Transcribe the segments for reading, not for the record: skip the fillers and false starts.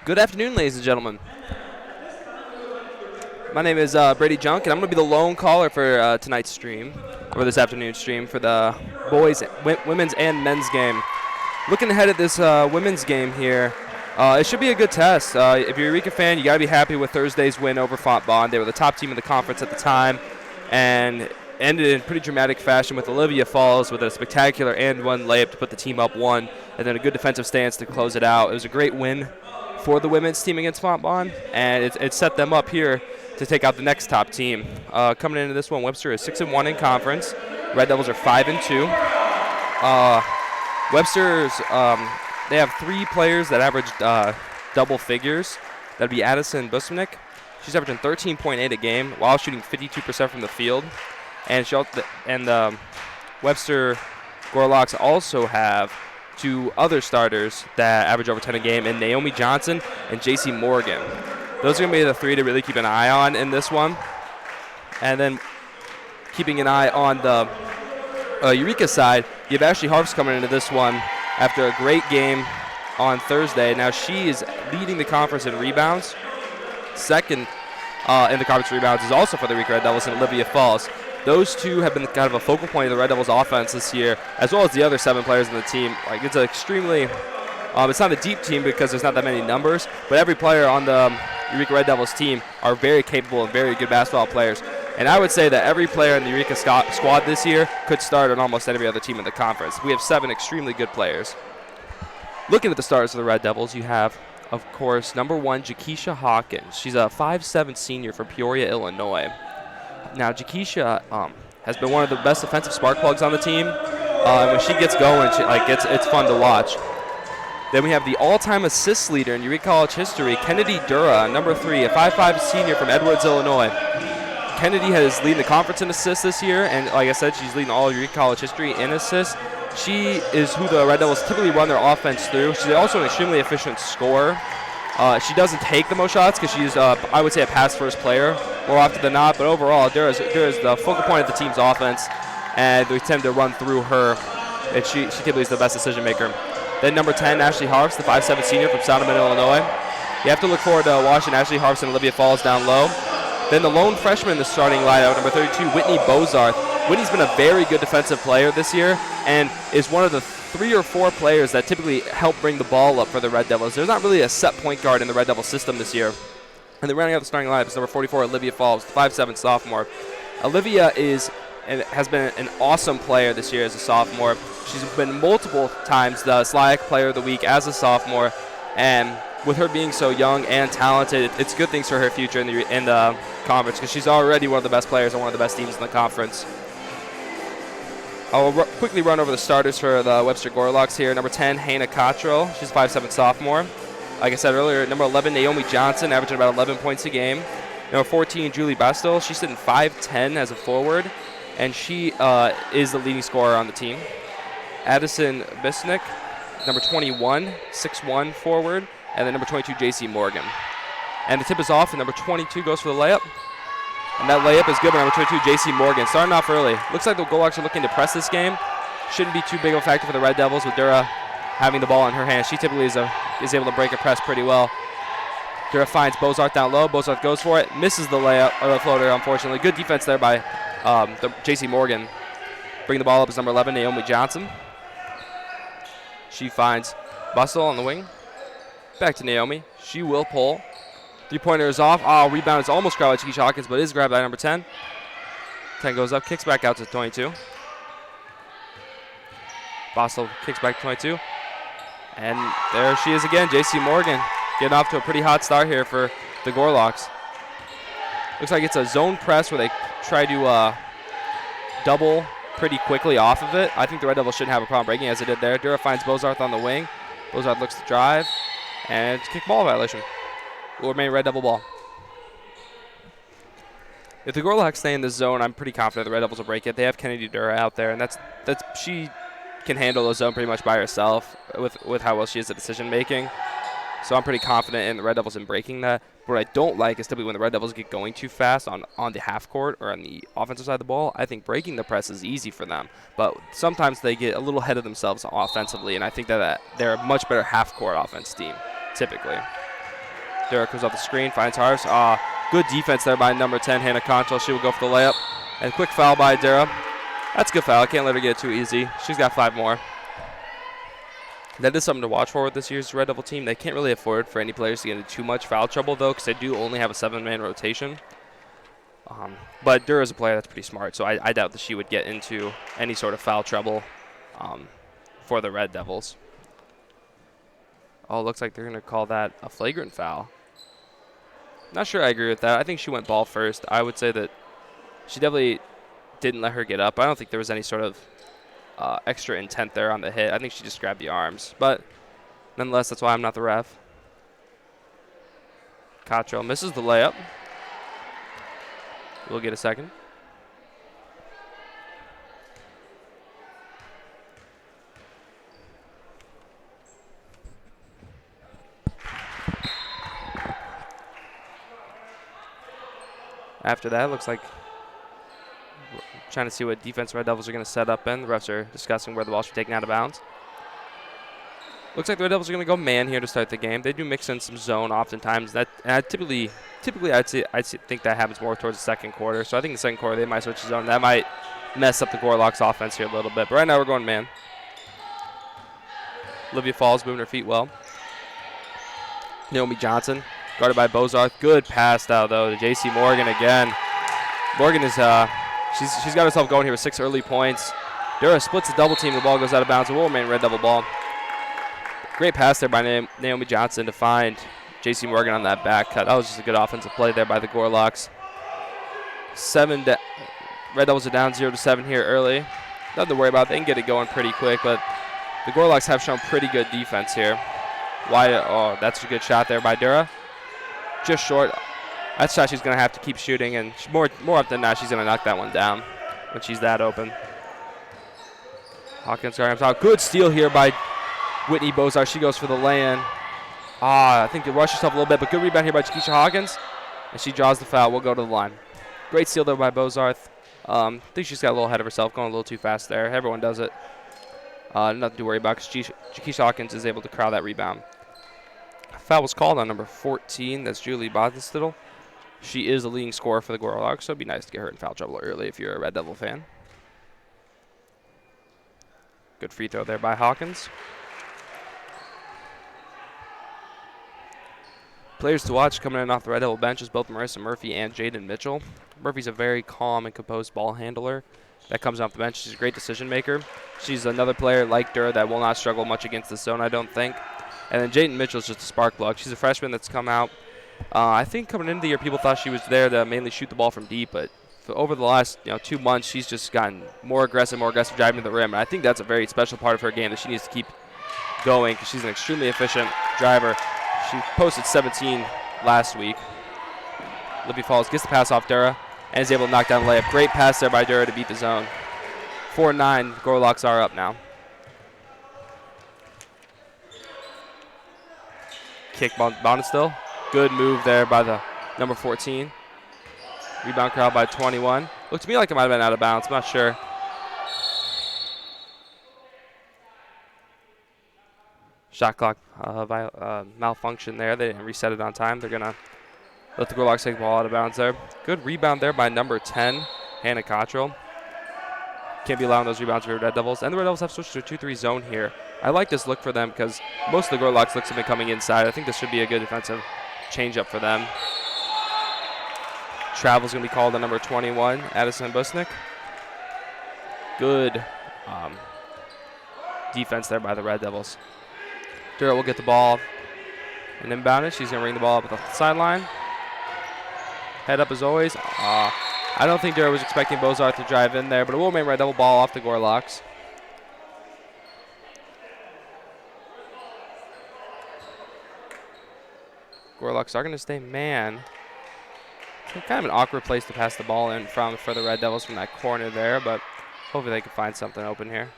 Good afternoon, ladies and gentlemen. My name is Brady Junk, and I'm going to be the lone caller for tonight's stream, or this afternoon's stream, for the boys, women's, and men's game. Looking ahead at this women's game here, it should be a good test. If you're a Eureka fan, you got to be happy with Thursday's win over Fontbonne. They were the top team in the conference at the time, and ended in pretty dramatic fashion with Olivia Falls with a spectacular and one layup to put the team up one, and then a good defensive stance to close it out. It was a great win for the women's team against Fontbonne, and it set them up here to take out the next top team. Coming into this one, Webster is 6-1 in conference. Red Devils are 5-2. Webster's they have three players that average double figures. That'd be Addison Busmanick. She's averaging 13.8 a game while shooting 52% from the field. And Webster Gorlocks also have two other starters that average over 10 a game, and Naomi Johnson and JC Morgan. Those are going to be the three to really keep an eye on in this one. And then keeping an eye on the Eureka side, you have Ashley Harps coming into this one after a great game on Thursday. Now she is leading the conference in rebounds. Second in the conference rebounds is also for the Eureka Red Devils and Olivia Falls. Those two have been kind of a focal point of the Red Devils offense this year, as well as the other 7 players in the team. Like, it's an extremely it's not a deep team because there's not that many numbers, but every player on the Eureka Red Devils team are very capable and very good basketball players. And I would say that every player in the Eureka squad this year could start on almost every other team in the conference. We have 7 extremely good players. Looking at the stars of the Red Devils, you have, of course, number 1, Jakesha Hawkins. She's a 5'7" senior from Peoria, Illinois. Now, Jakesha has been one of the best defensive spark plugs on the team. And when she gets going, it's fun to watch. Then we have the all-time assist leader in Eureka College history, Kennedy Dura, number 3, a 5'5" senior from Edwards, Illinois. Kennedy has leading the conference in assists this year, and like I said, she's leading all Eureka College history in assists. She is who the Red Devils typically run their offense through. She's also an extremely efficient scorer. She doesn't take the most shots because she's, I would say, a pass-first player more often than not. But overall, Dura's the focal point of the team's offense, and we tend to run through her. And she typically is the best decision-maker. Then number 10, Ashley Harps, the 5'7" senior from Sonderman, Illinois. You have to look forward to watching Ashley Harps and Olivia Falls down low. Then the lone freshman in the starting lineup, number 32, Whitney Bozarth. Whitney's been a very good defensive player this year and is one of the 3 or 4 players that typically help bring the ball up for the Red Devils. There's not really a set point guard in the Red Devil system this year. And then rounding out the starting lineup is number 44, Olivia Falls, the 5'7" sophomore. Olivia has been an awesome player this year as a sophomore. She's been multiple times the SLIAC Player of the Week as a sophomore, and with her being so young and talented, it's good things for her future in the conference because she's already one of the best players on one of the best teams in the conference. I'll quickly run over the starters for the Webster Gorlocks here. Number 10, Hannah Cottrell. She's a 5'7" sophomore. Like I said earlier, number 11, Naomi Johnson, averaging about 11 points a game. Number 14, Julie Bestel. She's sitting 5'10" as a forward, and she is the leading scorer on the team. Addison Bisnick, number 21, 6'1" forward, and then number 22, JC Morgan. And the tip is off, and number 22 goes for the layup. And that layup is good by number 22, JC Morgan. Starting off early. Looks like the Gorlocks are looking to press this game. Shouldn't be too big of a factor for the Red Devils with Dura having the ball in her hands. She typically is able to break a press pretty well. Dura finds Bozarth down low. Bozarth goes for it. Misses the layup, or the floater, unfortunately. Good defense there by JC Morgan. Bring the ball up is number 11, Naomi Johnson. She finds Bustle on the wing. Back to Naomi. She will pull. Three-pointer is off. Rebound is almost grabbed by Jakesha Hawkins, but is grabbed by number 10. 10 goes up, kicks back out to 22. Bustle kicks back to 22. And there she is again, JC Morgan, getting off to a pretty hot start here for the Gorlocks. Looks like it's a zone press where they try to double pretty quickly off of it. I think the Red Devils shouldn't have a problem breaking as they did there. Dura finds Bozarth on the wing. Bozarth looks to drive, and it's a kick ball violation. Will remain Red Devil ball. If the Gorlocks stay in this zone, I'm pretty confident the Red Devils will break it. They have Kennedy Dura out there, and she can handle the zone pretty much by herself with how well she is at decision making. So I'm pretty confident in the Red Devils in breaking that. What I don't like is typically when the Red Devils get going too fast on the half court or on the offensive side of the ball. I think breaking the press is easy for them, but sometimes they get a little ahead of themselves offensively, and I think that they're a much better half court offense team typically. Dura comes off the screen, finds Harves. Good defense there by number 10, Hannah Control. She will go for the layup. And quick foul by Dura. That's a good foul. Can't let her get it too easy. She's got 5 more. That is something to watch for with this year's Red Devil team. They can't really afford for any players to get into too much foul trouble, though, because they do only have a 7-man rotation. But Dura is a player that's pretty smart, so I doubt that she would get into any sort of foul trouble for the Red Devils. Oh, it looks like they're going to call that a flagrant foul. Not sure I agree with that. I think she went ball first. I would say that she definitely didn't let her get up. I don't think there was any sort of extra intent there on the hit. I think she just grabbed the arms. But nonetheless, that's why I'm not the ref. Cottrell misses the layup. We'll get a second. After that, looks like we're trying to see what defense Red Devils are going to set up in. The refs are discussing where the ball should be taken out of bounds. Looks like the Red Devils are going to go man here to start the game. They do mix in some zone oftentimes. Typically I'd think that happens more towards the second quarter. So I think the second quarter they might switch to zone. That might mess up the Gorlock's offense here a little bit. But right now we're going man. Olivia Falls moving her feet well. Naomi Johnson guarded by Bozarth. Good pass out though to J.C. Morgan again. Morgan is she's got herself going here with 6 early points. Dura splits the double team. The ball goes out of bounds. It will remain Red Devil ball. Great pass there by Naomi Johnson to find J.C. Morgan on that back cut. That was just a good offensive play there by the Gorlocks. Red Devils are down 0-7 here early. Nothing to worry about. They can get it going pretty quick, but the Gorlocks have shown pretty good defense here. Oh, that's a good shot there by Dura. Just short. That's a shot she's going to have to keep shooting, and more up than not, she's going to knock that one down when she's that open. Hawkins guarding top. Good steal here by Whitney Bozar. She goes for the lay-in. I think they rushed herself a little bit, but good rebound here by Chiquisha Hawkins, and she draws the foul. We'll go to the line. Great steal there by Bozarth. I think she's got a little ahead of herself, going a little too fast there. Everyone does it. Nothing to worry about because Chiquisha Hawkins is able to corral that rebound. Foul was called on number 14. That's Julie Bodenstittle. She is the leading scorer for the Gorlocks, so it'd be nice to get her in foul trouble early if you're a Red Devil fan. Good free throw there by Hawkins. Players to watch coming in off the Red Devil bench is both Marissa Murphy and Jaden Mitchell. Murphy's a very calm and composed ball handler that comes off the bench. She's a great decision maker. She's another player like Dura that will not struggle much against the zone, I don't think. And then Jaden Mitchell's just a spark plug. She's a freshman that's come out. I think coming into the year, people thought she was there to mainly shoot the ball from deep, but over the last 2 months, she's just gotten more aggressive driving to the rim. And I think that's a very special part of her game that she needs to keep going because she's an extremely efficient driver. She posted 17 last week. Libby Falls gets the pass off Dura and is able to knock down the layup. Great pass there by Dura to beat the zone. 4-9, Gorlocks are up now. Kick Bonestill. Good move there by the number 14. Rebound crowd by 21. Looked to me like it might have been out of bounds. I'm not sure. Shot clock malfunction there. They didn't reset it on time. They're going to let the Gorlocks take the ball out of bounds there. Good rebound there by number 10, Hannah Cottrell. Can't be allowing those rebounds for Red Devils. And the Red Devils have switched to a 2-3 zone here. I like this look for them because most of the Gorlocks looks have been coming inside. I think this should be a good defensive change-up for them. Travel's going to be called on number 21, Addison Busnick. Good defense there by the Red Devils. Dura will get the ball and inbound it. She's going to ring the ball up at the sideline. Head up as always. I don't think Dura was expecting Bozarth to drive in there, but it will remain Red Devil ball off the Gorlocks. Gorlocks are going to stay man. It's kind of an awkward place to pass the ball in from for the Red Devils from that corner there, but hopefully they can find something open here.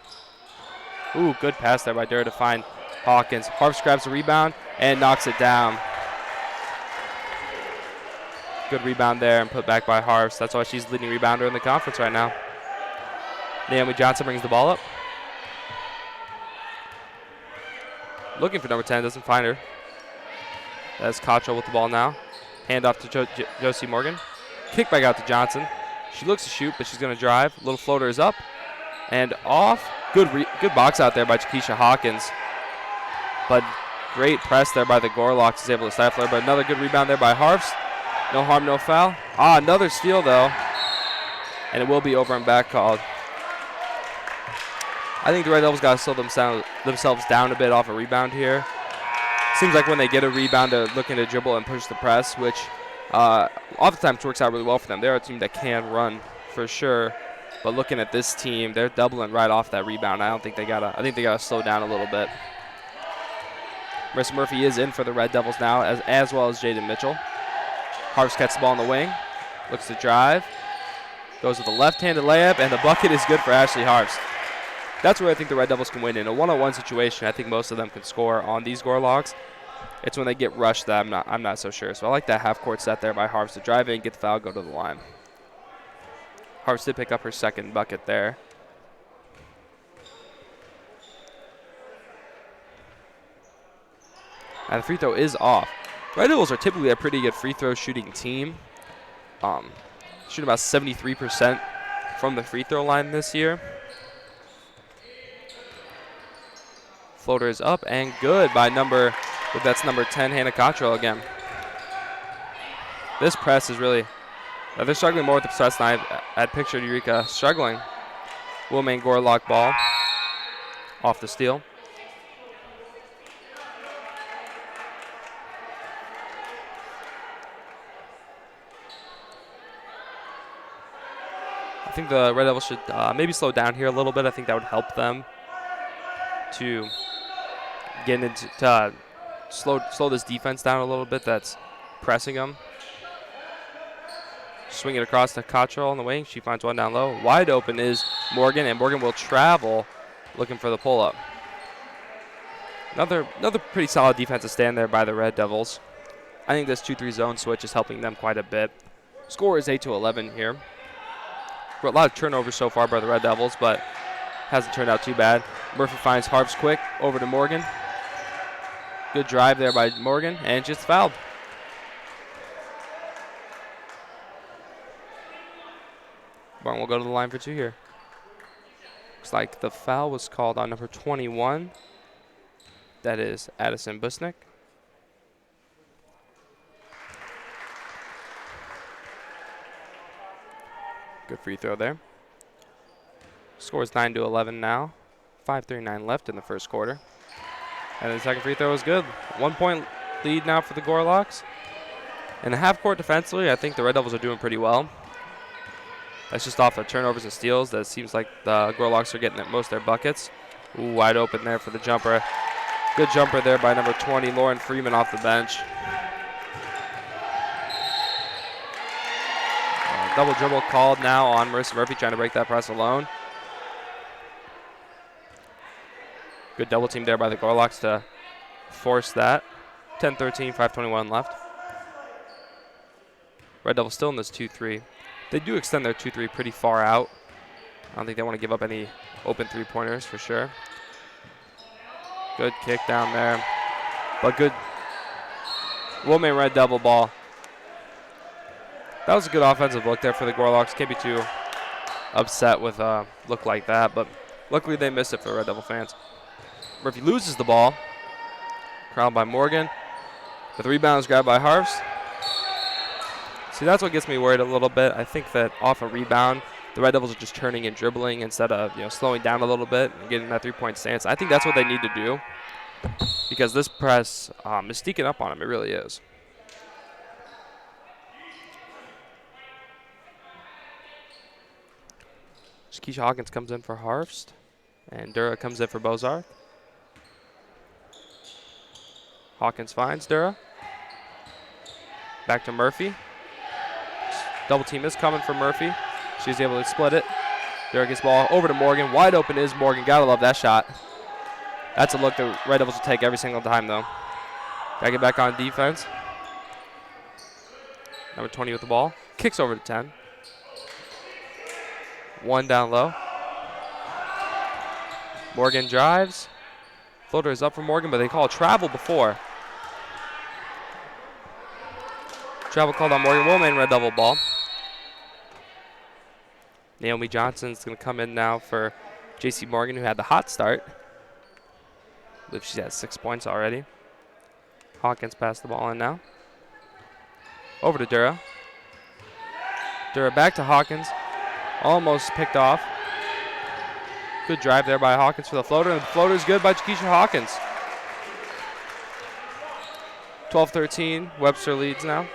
Ooh, good pass there by Dura to find Hawkins. Harps grabs the rebound and knocks it down. Good rebound there and put back by Harps. That's why she's leading rebounder in the conference right now. Naomi Johnson brings the ball up. Looking for number 10, doesn't find her. That's Cottrell with the ball now. Hand off to Josie Morgan. Kick back out to Johnson. She looks to shoot, but she's going to drive. Little floater is up and off. Good box out there by Keisha Hawkins. But great press there by the Gorlocks. Is able to stifle her. But another good rebound there by Harfst. No harm, no foul. Another steal, though. And it will be over and back called. I think the Red Devils got to slow themselves down a bit off a rebound here. Seems like when they get a rebound, they're looking to dribble and push the press, which oftentimes works out really well for them. They're a team that can run for sure. But looking at this team, they're doubling right off that rebound. I think they gotta slow down a little bit. Marissa Murphy is in for the Red Devils now, as well as Jaden Mitchell. Harfst catches the ball in the wing, looks to drive, goes with a left-handed layup, and the bucket is good for Ashley Harfst. That's where I think the Red Devils can win. In a one-on-one situation, I think most of them can score on these Gorlocks. It's when they get rushed that I'm not so sure. So I like that half-court set there by Harfst to drive in, get the foul, go to the line. Harfst did pick up her second bucket there. And the free throw is off. Red Devils are typically a pretty good free throw shooting team. Shoot about 73% from the free throw line this year. Floater is up and good by number 10, Hannah Cottrell again. This press is really, they're struggling more with the press than I'd pictured Eureka struggling. Wilmaine Gorlock ball off the steal. I think the Red Devils should maybe slow down here a little bit. I think that would help them to get into slow this defense down a little bit that's pressing them. Swing it across to Cottrell on the wing. She finds one down low. Wide open is Morgan, and Morgan will travel looking for the pull-up. Another pretty solid defensive stand there by the Red Devils. I think this 2-3 zone switch is helping them quite a bit. Score is 8-11 here. A lot of turnovers so far by the Red Devils, but hasn't turned out too bad. Murphy finds Harfst quick over to Morgan. Good drive there by Morgan, and just fouled. Barton will go to the line for two here. Looks like the foul was called on number 21. That is Addison Busnick. Good free throw there. Score is 9-11 now. 5:39 left in the first quarter. And the second free throw is good. 1 point lead now for the Gorlocks. In the half court defensively, I think the Red Devils are doing pretty well. That's just off of turnovers and steals. That seems like the Gorlocks are getting at most of their buckets. Ooh, wide open there for the jumper. Good jumper there by number 20, Lauren Freeman off the bench. Double dribble called now on Marissa Murphy, trying to break that press alone. Good double team there by the Gorlocks to force that. 10-13, 5:21 left. Red Devils still in this 2-3. They do extend their 2-3 pretty far out. I don't think they want to give up any open three-pointers for sure. Good kick down there. But good Wilmaine Red Devil ball. That was a good offensive look there for the Gorlocks. Can't be too upset with a look like that, but luckily they missed it for Red Devil fans. Murphy loses the ball. Crowned by Morgan. The rebound is grabbed by Harfst. See, that's what gets me worried a little bit. I think that off a rebound, the Red Devils are just turning and dribbling instead of slowing down a little bit and getting that three-point stance. I think that's what they need to do because this press is sneaking up on them. It really is. Keisha Hawkins comes in for Harfst, and Dura comes in for Bozarth. Hawkins finds Dura. Back to Murphy. Double team is coming for Murphy. She's able to split it. Dura gets ball over to Morgan. Wide open is Morgan. Gotta love that shot. That's a look the Red Devils will take every single time, though. Gotta get back on defense. Number 20 with the ball. Kicks over to 10. One down low. Morgan drives. Floater is up for Morgan, but they call a travel before. Travel called on Morgan. Will remain Red Devil ball. Naomi Johnson's going to come in now for J.C. Morgan, who had the hot start. I believe she's at 6 points already. Hawkins passed the ball in now. Over to Dura. Dura back to Hawkins. Almost picked off. Good drive there by Hawkins for the floater, and the floater is good by Jakisha Hawkins. 12-13, Webster leads now.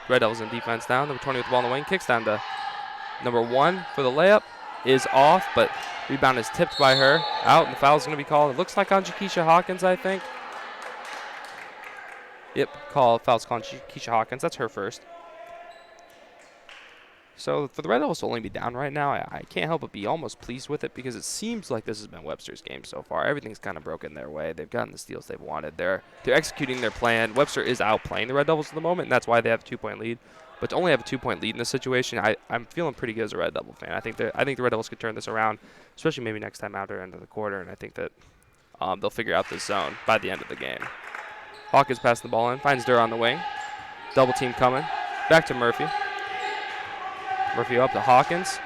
Red Devils in defense now. Number 20 with the ball in the wing. Kicks down to number 1 for the layup. Is off, but rebound is tipped by her. Out, and the foul is going to be called. It looks like on Jakisha Hawkins, I think. Yep, foul's called on Jakisha Hawkins. That's her first. So for the Red Devils to only be down right now, I can't help but be almost pleased with it because it seems like this has been Webster's game so far. Everything's kind of broken their way. They've gotten the steals they've wanted. They're executing their plan. Webster is outplaying the Red Devils at the moment, and that's why they have a 2-point lead. But to only have a 2-point lead in this situation, I'm feeling pretty good as a Red Devil fan. I think the Red Devils could turn this around, especially maybe next time out or into the quarter, and I think that they'll figure out this zone by the end of the game. Hawkins passing the ball in, finds Durr on the wing. Double team coming. Back to Murphy. Murphy up to Hawkins.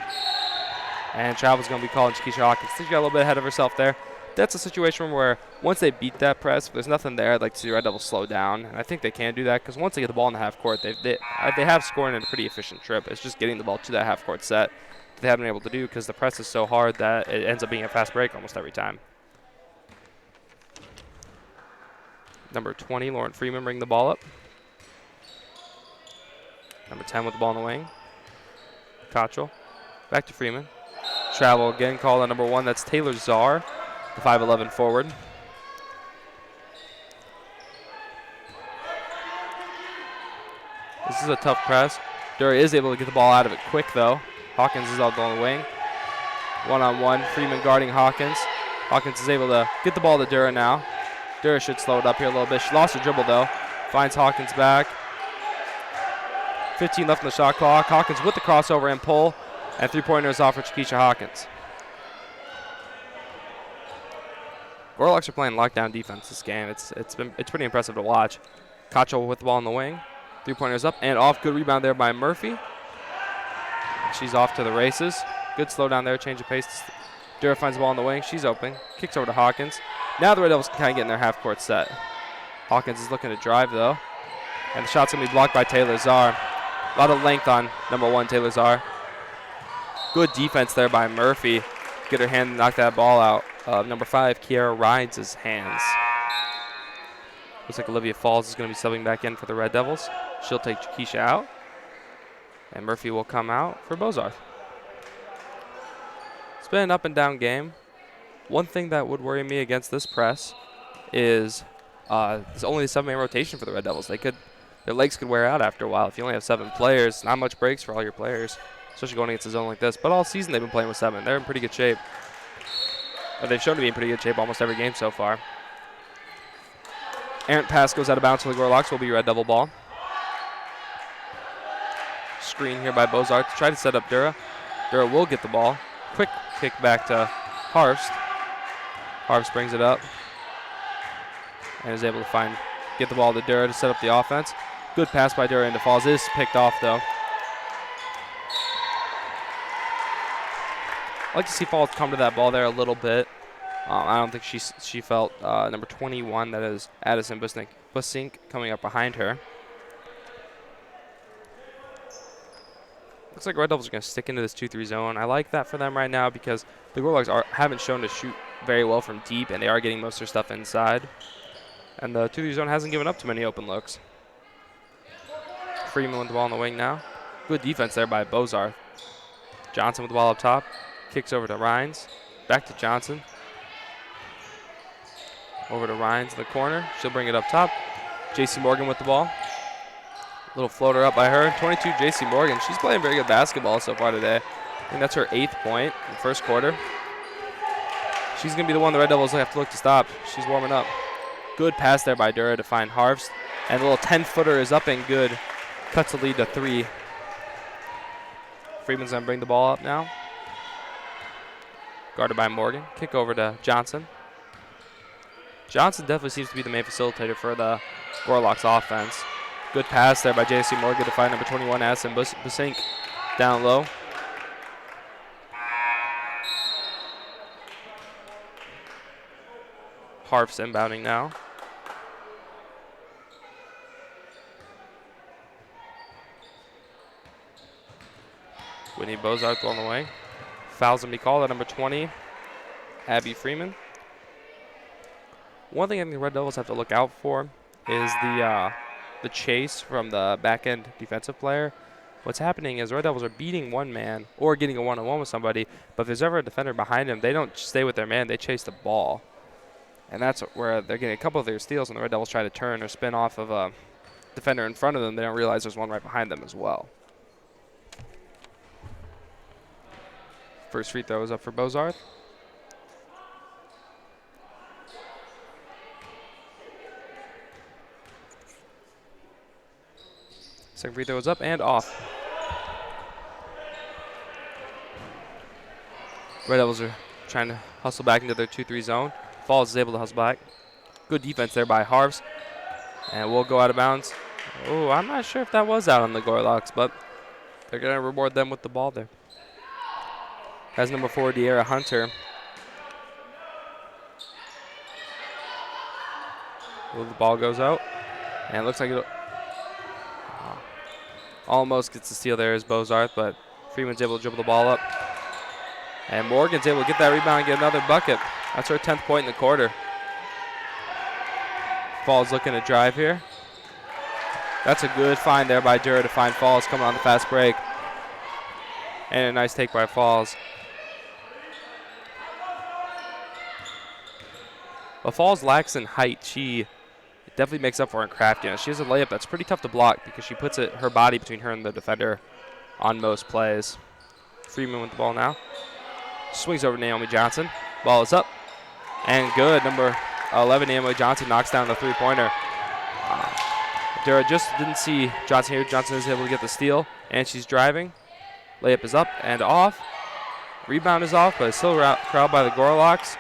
And travel's going to be called Jakisha Hawkins. She got a little bit ahead of herself there. That's a situation where once they beat that press, if there's nothing there, I'd like to see the Red Devils slow down. And I think they can do that because once they get the ball in the half court, they have scored in a pretty efficient trip. It's just getting the ball to that half court set that they haven't been able to do because the press is so hard that it ends up being a fast break almost every time. Number 20, Lauren Freeman, bring the ball up. Number 10 with the ball in the wing. Cottrell. Back to Freeman. Travel again, called on number 1. That's Taylor Czar, the 5'11" forward. This is a tough press. Dury is able to get the ball out of it quick, though. Hawkins is all on the wing. One-on-one, Freeman guarding Hawkins. Hawkins is able to get the ball to Dura now. Dura should slow it up here a little bit. She lost her dribble, though. Finds Hawkins back. 15 left in the shot clock. Hawkins with the crossover and pull. And three-pointer is off for Jakisha Hawkins. Gorloks are playing lockdown defense this game. It's pretty impressive to watch. Cottrell with the ball in the wing. Three-pointers up and off. Good rebound there by Murphy. She's off to the races. Good slow down there. Change of pace. Dura finds the ball in the wing. She's open. Kicks over to Hawkins. Now the Red Devils can kind of get in their half-court set. Hawkins is looking to drive, though. And the shot's going to be blocked by Taylor Czar. A lot of length on number 1, Taylor Czar. Good defense there by Murphy. Get her hand and knock that ball out. Number 5, Kiara Rides' hands. Looks like Olivia Falls is going to be subbing back in for the Red Devils. She'll take Jakisha out. And Murphy will come out for Bozarth. It's been an up-and-down game. One thing that would worry me against this press is it's only a 7-man rotation for the Red Devils. Their legs could wear out after a while. If you only have 7 players, not much breaks for all your players, especially going against a zone like this. But all season they've been playing with 7. They're in pretty good shape. They've shown to be in pretty good shape almost every game so far. Errant pass goes out of bounds for the Gorloks. Will be Red Devil ball. Screen here by Bozarth to try to set up Dura. Dura will get the ball. Quick kick back to Harfst. Harfst brings it up and is able to get the ball to Dura to set up the offense. Good pass by Dura into Falls. Is picked off, though. I like to see Falls come to that ball there a little bit. I don't think she felt number 21, that is Addison Busink, coming up behind her. Looks like Red Devils are going to stick into this 2-3 zone. I like that for them right now because the Gorloks haven't shown to shoot very well from deep, and they are getting most of their stuff inside. And the 2-3 zone hasn't given up too many open looks. Freeman with the ball on the wing now. Good defense there by Bozarth. Johnson with the ball up top. Kicks over to Rhines. Back to Johnson. Over to Rhines in the corner. She'll bring it up top. J.C. Morgan with the ball. Little floater up by her. 22, J.C. Morgan. She's playing very good basketball so far today. I think that's her 8th point in the first quarter. She's going to be the one the Red Devils have to look to stop. She's warming up. Good pass there by Dura to find Harfst. And a little 10-footer is up and good. Cuts the lead to 3. Freeman's going to bring the ball up now. Guarded by Morgan. Kick over to Johnson. Johnson definitely seems to be the main facilitator for the Gorloks offense. Good pass there by J.C. Morgan to find number 21, Addison Busink down low. Harf's inbounding now. Whitney Bozarth on the way. Fouls going to be called at number 20, Abby Freeman. One thing I think the Red Devils have to look out for is the chase from the back-end defensive player. What's happening is Red Devils are beating one man or getting a one-on-one with somebody, but if there's ever a defender behind them, they don't stay with their man, they chase the ball. And that's where they're getting a couple of their steals when the Red Devils try to turn or spin off of a defender in front of them. They don't realize there's one right behind them as well. First free throw is up for Bozarth. Second free throw is up and off. Red Devils are trying to hustle back into their 2-3 zone. Falls is able to hustle back. Good defense there by Harfs. And we'll go out of bounds. Oh, I'm not sure if that was out on the Gorloks, but they're going to reward them with the ball there. Has number 4, De'Ara Hunter. Well, the ball goes out. And it looks like it'll almost gets the steal there is Bozarth, but Freeman's able to dribble the ball up. And Morgan's able to get that rebound and get another bucket. That's her 10th point in the quarter. Falls looking to drive here. That's a good find there by Dura to find Falls coming on the fast break. And a nice take by Falls. But Falls lacks in height. She definitely makes up for it in craftiness. She has a layup that's pretty tough to block because she puts her body between her and the defender on most plays. Freeman with the ball now. Swings over to Naomi Johnson. Ball is up. And good. Number 11, Naomi Johnson, knocks down the three-pointer. Dura just didn't see Johnson here. Johnson is able to get the steal. And she's driving. Layup is up and off. Rebound is off, but it's still corralled by the Gorloks.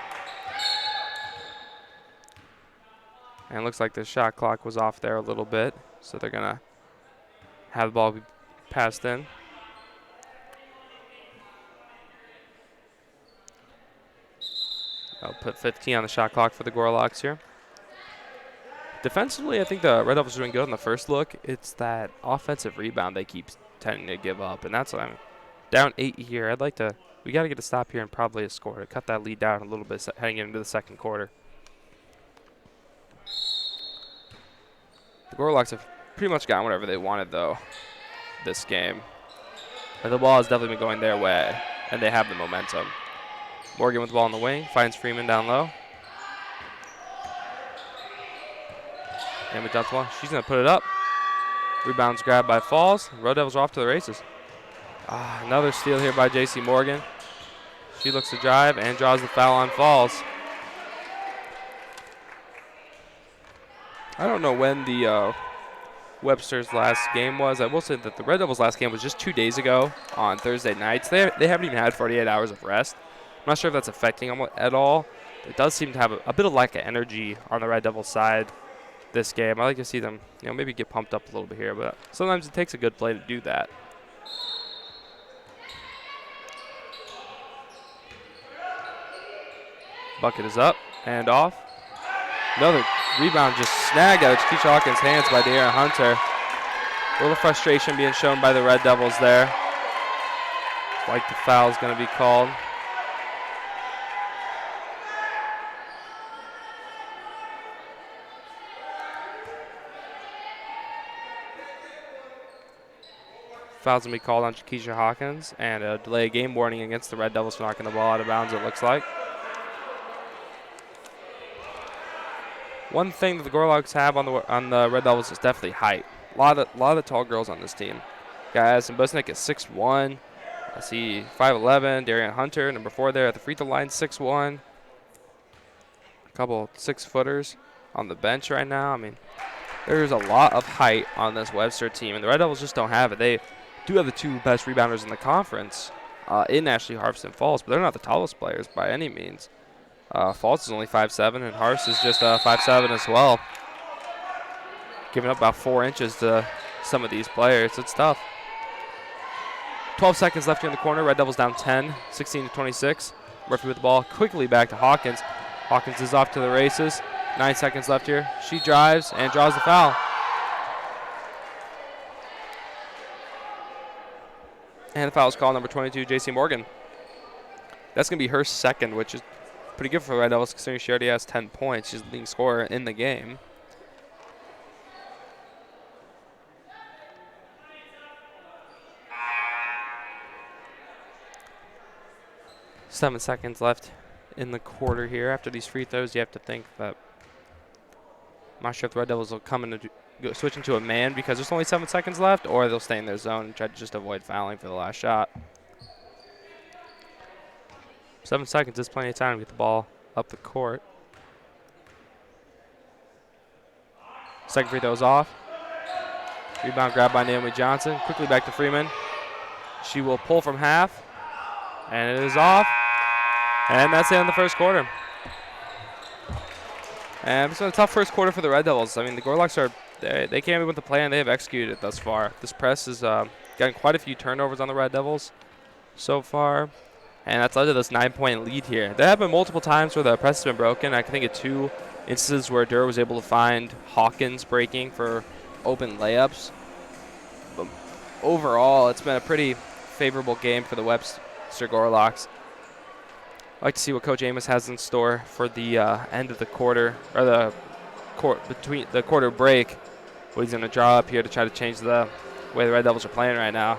And it looks like the shot clock was off there a little bit. So they're going to have the ball be passed in. I'll put 15 on the shot clock for the Gorloks here. Defensively, I think the Red Devils are doing good on the first look. It's that offensive rebound they keep tending to give up, and that's what I'm down 8 here. We got to get a stop here and probably a score to cut that lead down a little bit heading into the second quarter. The Gorloks have pretty much gotten whatever they wanted, though, this game. But the ball has definitely been going their way, and they have the momentum. Morgan with the ball on the wing, finds Freeman down low. And with Johnson, she's going to put it up. Rebounds grabbed by Falls. Red Devils are off to the races. Another steal here by J.C. Morgan. She looks to drive and draws the foul on Falls. I don't know when the Webster's last game was. I will say that the Red Devils' last game was just 2 days ago on Thursday nights. They haven't even had 48 hours of rest. I'm not sure if that's affecting them at all. It does seem to have a bit of lack of energy on the Red Devils' side this game. I like to see them, maybe get pumped up a little bit here, but sometimes it takes a good play to do that. Bucket is up and off. Another rebound just snagged out of Keisha Hawkins' hands by De'Ara Hunter. A little frustration being shown by the Red Devils there. Like the foul is going to be called. Foul's going to be called on Keisha Hawkins, and a delay game warning against the Red Devils for knocking the ball out of bounds, it looks like. One thing that the Gorloks have on the Red Devils is definitely height. A lot of tall girls on this team. Guys, and Busnick is 6'1". I see 5'11". Darian Hunter, number 4 there at the free throw line, 6'1". A couple 6-footers on the bench right now. I mean, there's a lot of height on this Webster team, and the Red Devils just don't have it. They do have the 2 best rebounders in the conference in Ashley Harfs and Falls, but they're not the tallest players by any means. Falls is only 5'7", and Harse is just 5'7" as well. Giving up about 4 inches to some of these players. It's tough. 12 seconds left here in the corner. Red Devils down 10, 16-26. Murphy with the ball quickly back to Hawkins. Hawkins is off to the races. 9 seconds left here. She drives and draws the foul. And the foul is called, number 22, J.C. Morgan. That's going to be her second, which is pretty good for the Red Devils considering she already has 10 points. She's the leading scorer in the game. Seven seconds left in the quarter here. After these free throws, you have to think that I'm not sure if the Red Devils will come in to switch into a man because there's only 7 seconds left, or they'll stay in their zone and try to just avoid fouling for the last shot. 7 seconds is plenty of time to get the ball up the court. Second free throw is off. Rebound grabbed by Naomi Johnson. Quickly back to Freeman. She will pull from half, and it is off. And that's the end of the first quarter. And it's been a tough first quarter for the Red Devils. I mean, the Gorloks they came in with the plan. They have executed it thus far. This press has gotten quite a few turnovers on the Red Devils so far. And that's led to this 9-point lead here. There have been multiple times where the press has been broken. I can think of 2 instances where Durr was able to find Hawkins breaking for open layups. But overall, it's been a pretty favorable game for the Webster Gorloks. I'd like to see what Coach Amos has in store for the end of the quarter, or between the quarter break. What he's going to draw up here to try to change the way the Red Devils are playing right now.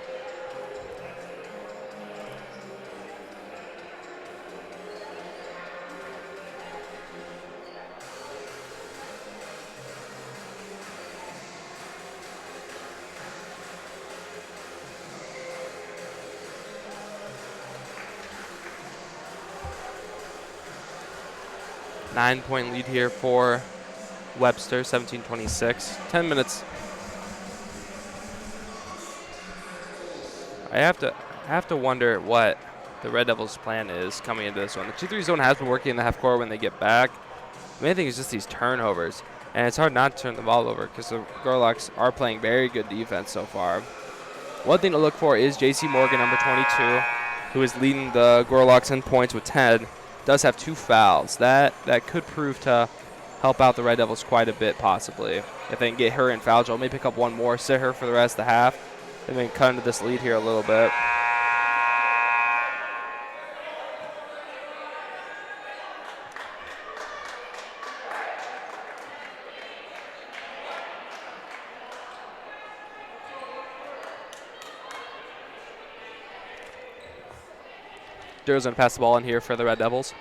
Nine-point lead here for Webster, 17-26. 10 minutes. I have to wonder what the Red Devils' plan is coming into this one. The 2-3 zone has been working in the half court when they get back. The main thing is just these turnovers, and it's hard not to turn the ball over because the Gorloks are playing very good defense so far. One thing to look for is J.C. Morgan, number 22, who is leading the Gorloks in points with 10. Does have 2 fouls. That could prove to help out the Red Devils quite a bit, possibly. If they can get her in foul trouble, maybe pick up one more, sit her for the rest of the half, and then cut into this lead here a little bit. Durr's going to pass the ball in here for the Red Devils.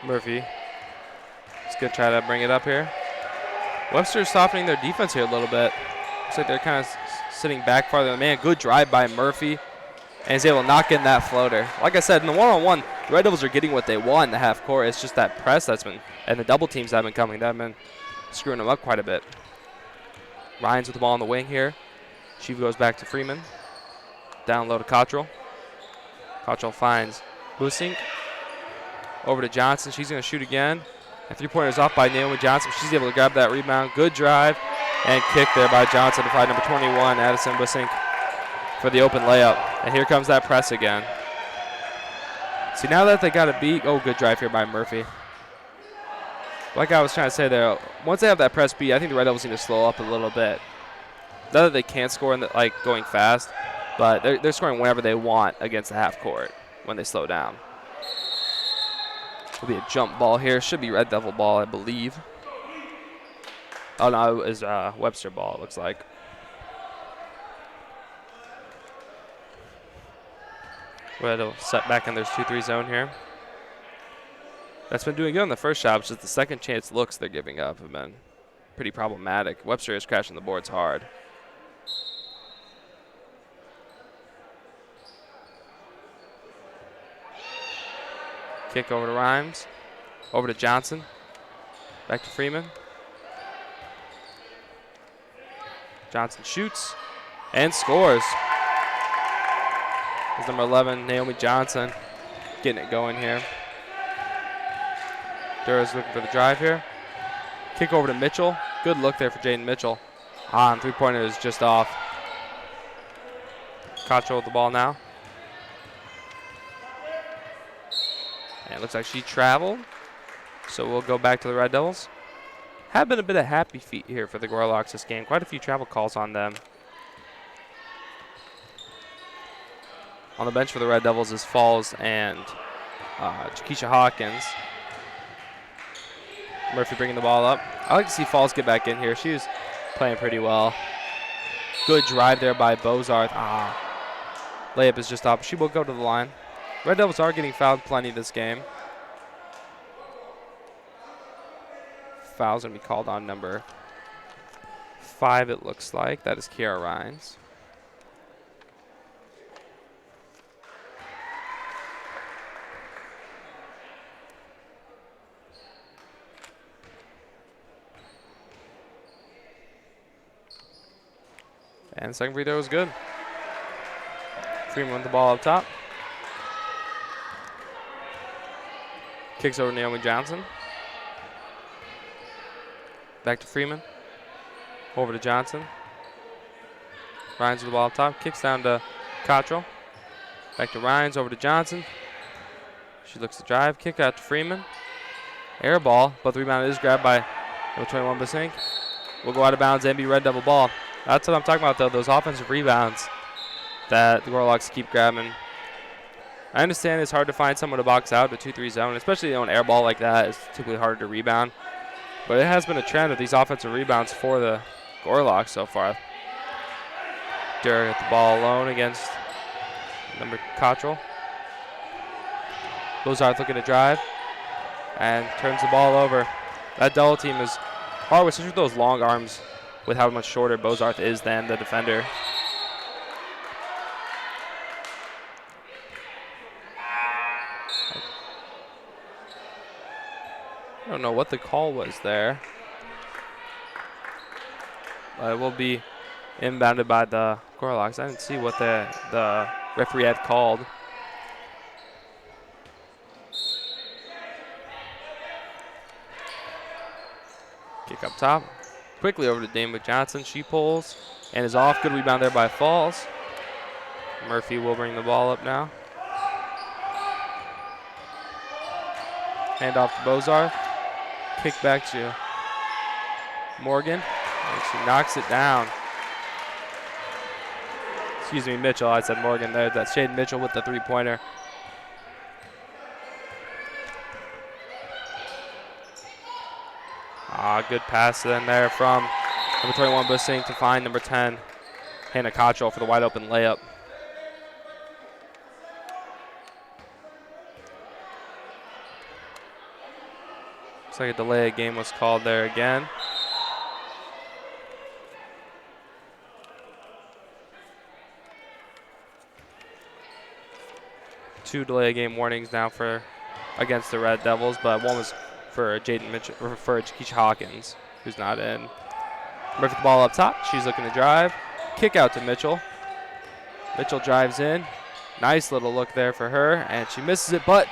Murphy is going to try to bring it up here. Webster's softening their defense here a little bit. Looks like they're kind of sitting back farther than man. Good drive by Murphy. And he's able to knock in that floater. Like I said, in the one-on-one, the Red Devils are getting what they want in the half court. It's just that press that's been, and the double teams that have been coming, that have been screwing them up quite a bit. Ryan's with the ball on the wing here. She goes back to Freeman. Down low to Cottrell. Cottrell finds Busink. Over to Johnson. She's going to shoot again. And three-pointer is off by Naomi Johnson. She's able to grab that rebound. Good drive and kick there by Johnson to find number 21, Addison Busink, for the open layup. And here comes that press again. See, now that they got a beat, oh, good drive here by Murphy. Like I was trying to say there, once they have that press beat, I think the Red Devils need to slow up a little bit. Not that they can't score in the, going fast, but they're scoring whenever they want against the half court when they slow down. Will be a jump ball here. Should be Red Devil ball, I believe. Oh, no, it was Webster ball, it looks like. Red Devil set back in their 2-3 zone here. That's been doing good on the first shot. It's just the second chance looks they're giving up have been pretty problematic. Webster is crashing the boards hard. Kick over to Rhymes. Over to Johnson. Back to Freeman. Johnson shoots and scores. is number 11, Naomi Johnson, getting it going here. Dura's looking for the drive here. Kick over to Mitchell. Good look there for Jaden Mitchell. And three-pointer is just off. Cottrell with the ball now. And it looks like she traveled. So we'll go back to the Red Devils. Have been a bit of happy feet here for the Gorloks this game. Quite a few travel calls on them. On the bench for the Red Devils is Falls and Jakeisha Hawkins. Murphy bringing the ball up. I like to see Falls get back in here. She was playing pretty well. Good drive there by Bozarth. Layup is just up. She will go to the line. Red Devils are getting fouled plenty this game. Foul's going to be called on number 5, it looks like. That is Kiara Rhines. And the second free throw was good. Freeman with the ball up top. Kicks over to Naomi Johnson. Back to Freeman. Over to Johnson. Rhines with the ball up top. Kicks down to Cottrell. Back to Rhines. Over to Johnson. She looks to drive. Kick out to Freeman. Air ball, but the rebound is grabbed by number 21 Basink. Will go out of bounds and be Red Devil ball. That's what I'm talking about, though, those offensive rebounds that the Gorloks keep grabbing. I understand it's hard to find someone to box out the 2-3 zone, especially an air ball like that is typically harder to rebound. But it has been a trend of these offensive rebounds for the Gorloks so far. Dura with the ball alone against number Cottrell. Bozarth looking to drive and turns the ball over. That double team is hard, especially with those long arms, with how much shorter Bozarth is than the defender. I don't know what the call was there. But it will be inbounded by the Gorloks. I didn't see what the referee had called. Kick up top. Quickly over to Dame Johnson. She pulls and is off. Good rebound there by Falls. Murphy will bring the ball up now. Hand off to Bozarth. Kick back to Morgan. And she knocks it down. Excuse me, Mitchell. I said Morgan there. That's Shaden Mitchell with the three-pointer. Good pass then there from number 21 Bussing to find number 10, Hannah Cottrell, for the wide open layup. Looks like a delay of game was called there again. Two delay of game warnings now for against the Red Devils, but one was for Jaden Mitchell, or for Jakeisha Hawkins, who's not in. Murphy the ball up top. She's looking to drive. Kick out to Mitchell. Mitchell drives in. Nice little look there for her, and she misses it, but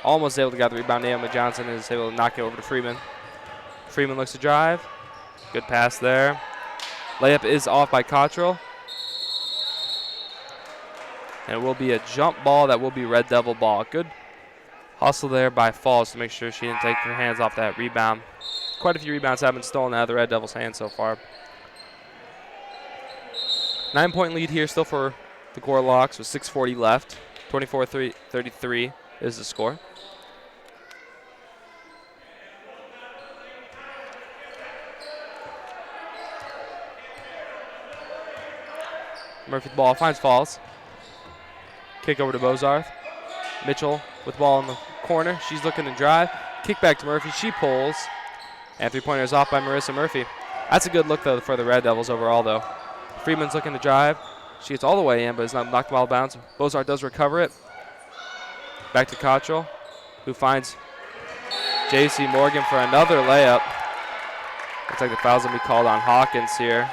almost able to get the rebound. Naomi Johnson is able to knock it over to Freeman. Freeman looks to drive. Good pass there. Layup is off by Cottrell. And it will be a jump ball that will be Red Devil ball. Good hustle there by Falls to make sure she didn't take her hands off that rebound. Quite a few rebounds have been stolen out of the Red Devils' hands so far. 9-point lead here still for the Gorloks with 6:40 left. 24-33 is the score. Murphy the ball finds Falls. Kick over to Bozarth. Mitchell with the ball in the corner. She's looking to drive. Kick back to Murphy. She pulls. And three-pointer is off by Marissa Murphy. That's a good look, though, for the Red Devils overall, though. Freeman's looking to drive. She gets all the way in, but it's not knocked the ball out of bounds. Bozarth does recover it. Back to Cottrell, who finds J.C. Morgan for another layup. Looks like the foul's going to be called on Hawkins here.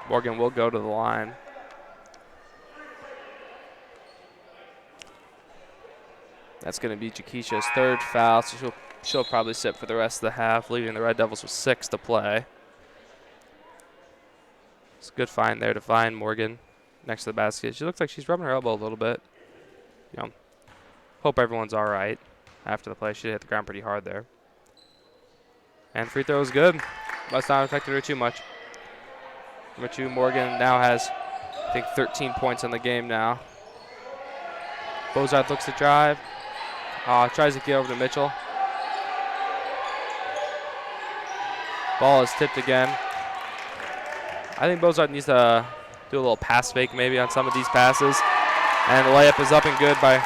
Morgan will go to the line. That's going to be Jakisha's third foul, so she'll probably sit for the rest of the half, leaving the Red Devils with 6 to play. It's a good find there to find Morgan next to the basket. She looks like she's rubbing her elbow a little bit. You know, hope everyone's all right after the play. She hit the ground pretty hard there. And free throw is good. Must not have affected her too much. Number 2, Morgan now has, I think, 13 points in the game now. Bozarth looks to drive. Tries to get over to Mitchell. Ball is tipped again. I think Bozarth needs to do a little pass fake maybe on some of these passes. And the layup is up and good by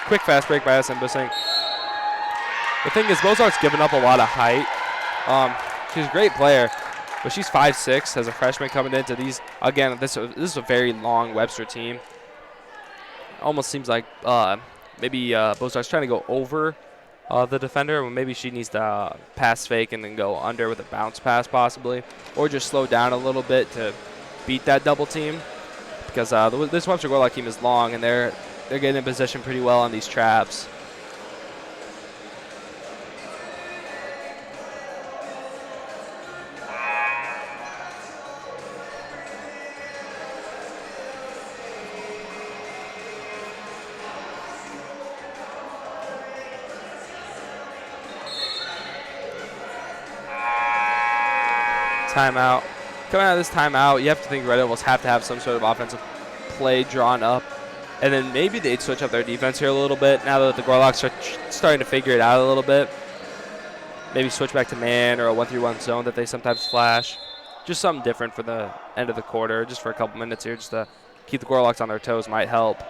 quick fast break by SM Bissing. The thing is, Bozarth's given up a lot of height. She's a great player, but she's 5'6" as a freshman coming into these. Again, this is a very long Webster team. Almost seems like maybe Bozarth's trying to go over the defender, or maybe she needs to pass fake and then go under with a bounce pass possibly, or just slow down a little bit to beat that double team, because this Webster Gorlock team is long and they're getting in position pretty well on these traps. Timeout. Coming out of this timeout, you have to think Red Devils have to have some sort of offensive play drawn up. And then maybe they'd switch up their defense here a little bit now that the Gorlocks are starting to figure it out a little bit. Maybe switch back to man or a 1-3-1 zone that they sometimes flash. Just something different for the end of the quarter, just for a couple minutes here, just to keep the Gorlocks on their toes might help.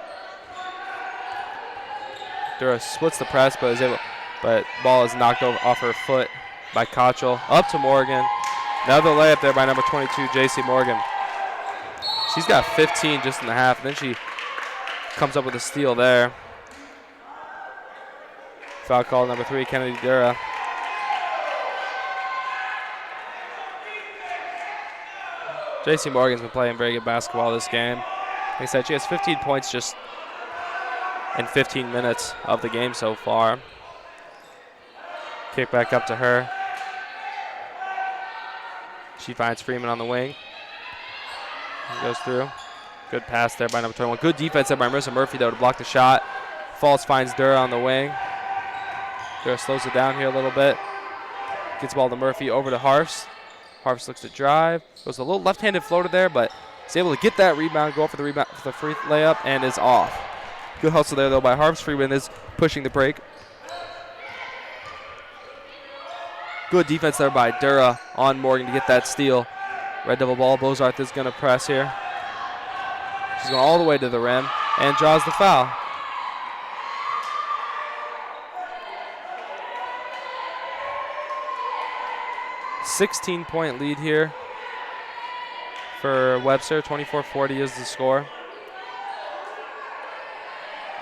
Dura splits the press, but ball is knocked off her foot by Cottrell. Up to Morgan. Another layup there by number 22, J.C. Morgan. She's got 15 just in the half, and then she comes up with a steal there. Foul call number 3, Kennedy Dura. J.C. Morgan's been playing very good basketball this game. Like I said, she has 15 points just in 15 minutes of the game so far. Kick back up to her. She finds Freeman on the wing. Goes through. Good pass there by number 21. Good defense there by Marissa Murphy, though, to block the shot. Falls finds Dura on the wing. Dura slows it down here a little bit. Gets the ball to Murphy over to Harfs. Harfs looks to drive. Goes a little left-handed floater there, but is able to get that rebound, go for the rebound for the free layup, and is off. Good hustle there, though, by Harfs. Freeman is pushing the break. Good defense there by Dura on Morgan to get that steal. Red Devil ball. Bozarth is going to press here. She's going all the way to the rim and draws the foul. $16-point lead here for Webster. 24-40 is the score.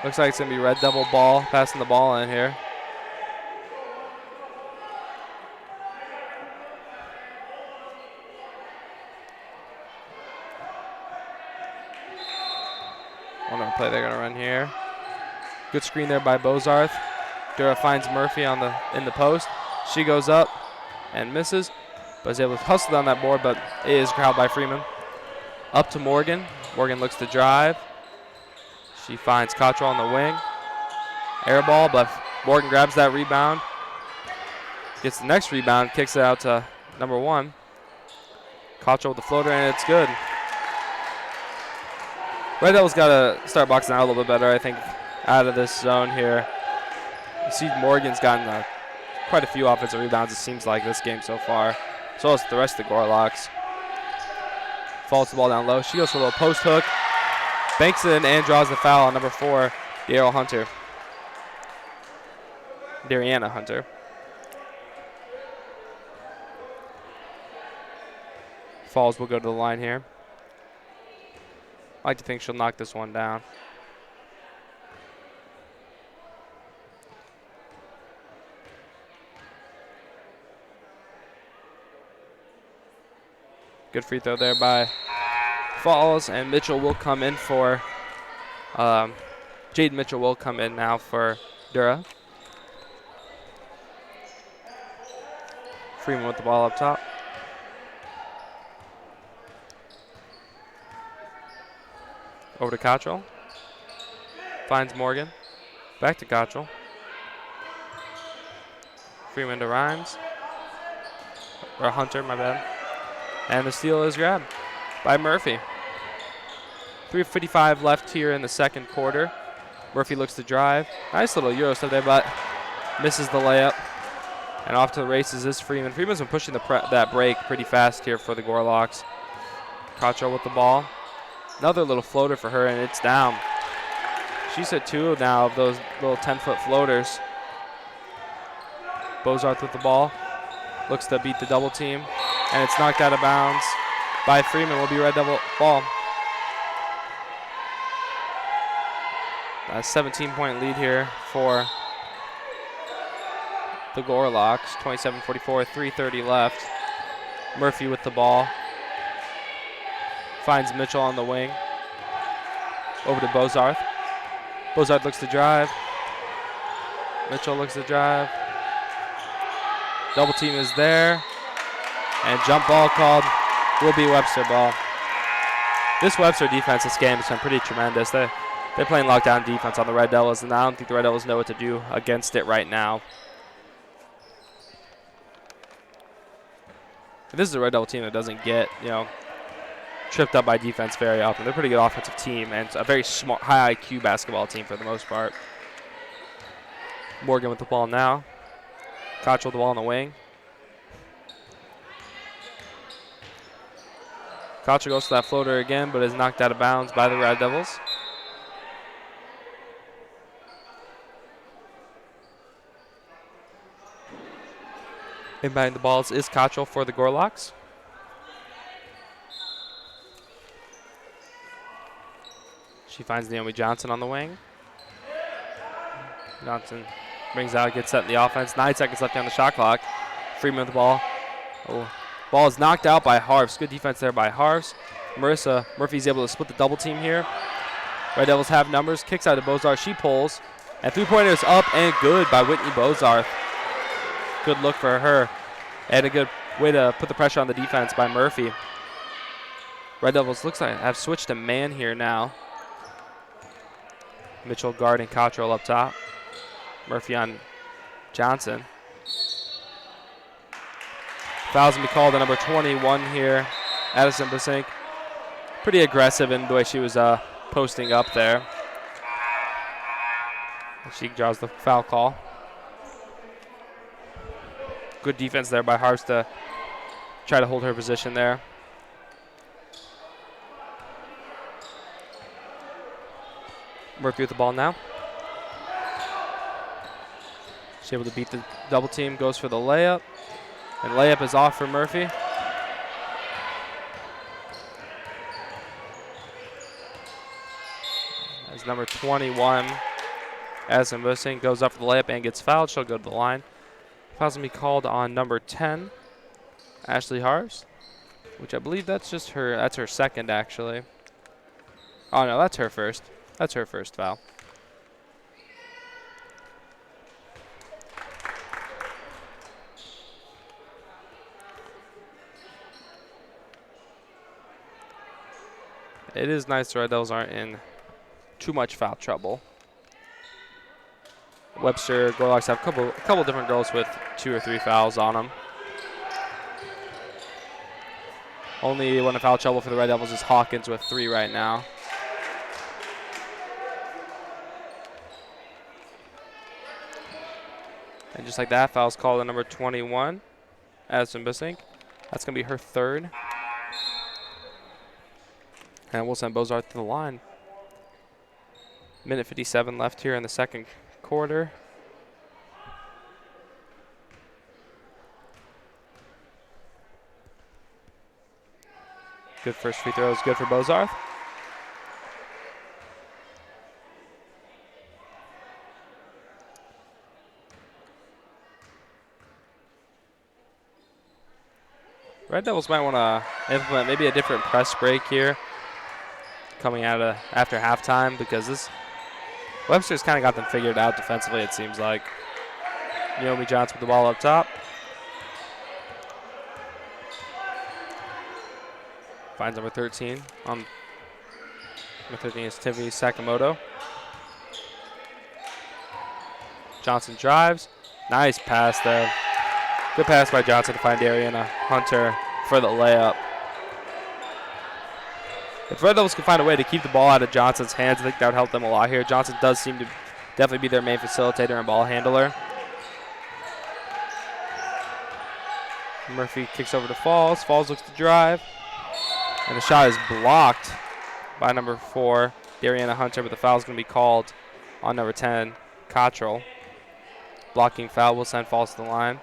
Looks like it's going to be Red Devil ball, passing the ball in here. Play they're gonna run here. Good screen there by Bozarth. Dura finds Murphy in the post. She goes up and misses, but is able to hustle down that board, but it is crowded by Freeman. Up to Morgan. Morgan looks to drive. She finds Cottrell on the wing. Air ball, but Morgan grabs that rebound. Gets the next rebound, kicks it out to number 1. Cottrell with the floater, and it's good. Red Devils got to start boxing out a little bit better, I think, out of this zone here. You see Morgan's gotten quite a few offensive rebounds, it seems like, this game so far. So is the rest of the Gorlocks. Falls the ball down low. She goes for a little post hook. Banks it in and draws the foul on number 4, Dariana Hunter. Falls will go to the line here. I like to think she'll knock this one down. Good free throw there by Falls, and Mitchell will come in for Jaden Mitchell will come in now for Dura. Freeman with the ball up top. Over to Cottrell. Finds Morgan. Back to Cottrell. Freeman to Rhymes. Or Hunter, my bad. And the steal is grabbed by Murphy. 3:55 left here in the second quarter. Murphy looks to drive. Nice little Euro stuff there, but misses the layup. And off to the races is Freeman. Freeman's been pushing that break pretty fast here for the Gorlocks. Cottrell with the ball. Another little floater for her, and it's down. She's hit 2 now of those little 10-foot floaters. Bozarth with the ball. Looks to beat the double team, and it's knocked out of bounds by Freeman. Will be red double ball. A 17-point lead here for the Gorlocks. 27-44, 3:30 left. Murphy with the ball. Finds Mitchell on the wing. Over to Bozarth. Bozarth looks to drive. Mitchell looks to drive. Double team is there. And jump ball called. Will be Webster ball. This Webster defense this game has been pretty tremendous. They're playing lockdown defense on the Red Devils, and I don't think the Red Devils know what to do against it right now. This is a Red Devil team that doesn't get, tripped up by defense very often. They're a pretty good offensive team, and it's a very smart, high IQ basketball team for the most part. Morgan with the ball now. Cottrell with the ball on the wing. Cottrell goes to that floater again, but is knocked out of bounds by the Red Devils. Inbounding the balls is Cottrell for the Gorlocks. She finds Naomi Johnson on the wing. Johnson brings out, gets set in the offense. 9 seconds left on the shot clock. Freeman with the ball. Oh, ball is knocked out by Harfs. Good defense there by Harfs. Marissa Murphy's able to split the double team here. Red Devils have numbers. Kicks out to Bozarth. She pulls. And three-pointer is up and good by Whitney Bozarth. Good look for her. And a good way to put the pressure on the defense by Murphy. Red Devils looks like have switched to man here now. Mitchell guarding Cottrell up top. Murphy on Johnson. Foul's going to be called on number 21 here. Addison Basink. Pretty aggressive in the way she was posting up there. She draws the foul call. Good defense there by Harfs to try to hold her position there. Murphy with the ball now. She's able to beat the double team, goes for the layup. And layup is off for Murphy. As number 21, Addison Busing, goes up for the layup and gets fouled. She'll go to the line. Foul's going to be called on number 10, Ashley Harfs, which I believe that's just her, that's her second actually. Oh no, that's her first. That's her first foul. It is nice the Red Devils aren't in too much foul trouble. Webster Gorlocks have a couple different girls with 2 or 3 fouls on them. Only one in foul trouble for the Red Devils is Hawkins with 3 right now. And just like that, foul's called on number 21, Addison Busink. That's going to be her third. And we'll send Bozarth to the line. Minute 57 left here in the second quarter. Good first free throw is good for Bozarth. Red Devils might want to implement maybe a different press break here coming out of after halftime, because this Webster's kind of got them figured out defensively, it seems like. Naomi Johnson with the ball up top. Finds number 13. Number 13 is Tiffany Sakamoto. Johnson drives. Nice pass there. Good pass by Johnson to find Ariana Hunter for the layup. If Red Devils can find a way to keep the ball out of Johnson's hands, I think that would help them a lot here. Johnson does seem to definitely be their main facilitator and ball handler. Murphy kicks over to Falls. Falls looks to drive. And the shot is blocked by number 4, Dariana Hunter, but the foul is going to be called on number 10, Cottrell. Blocking foul will send Falls to the line.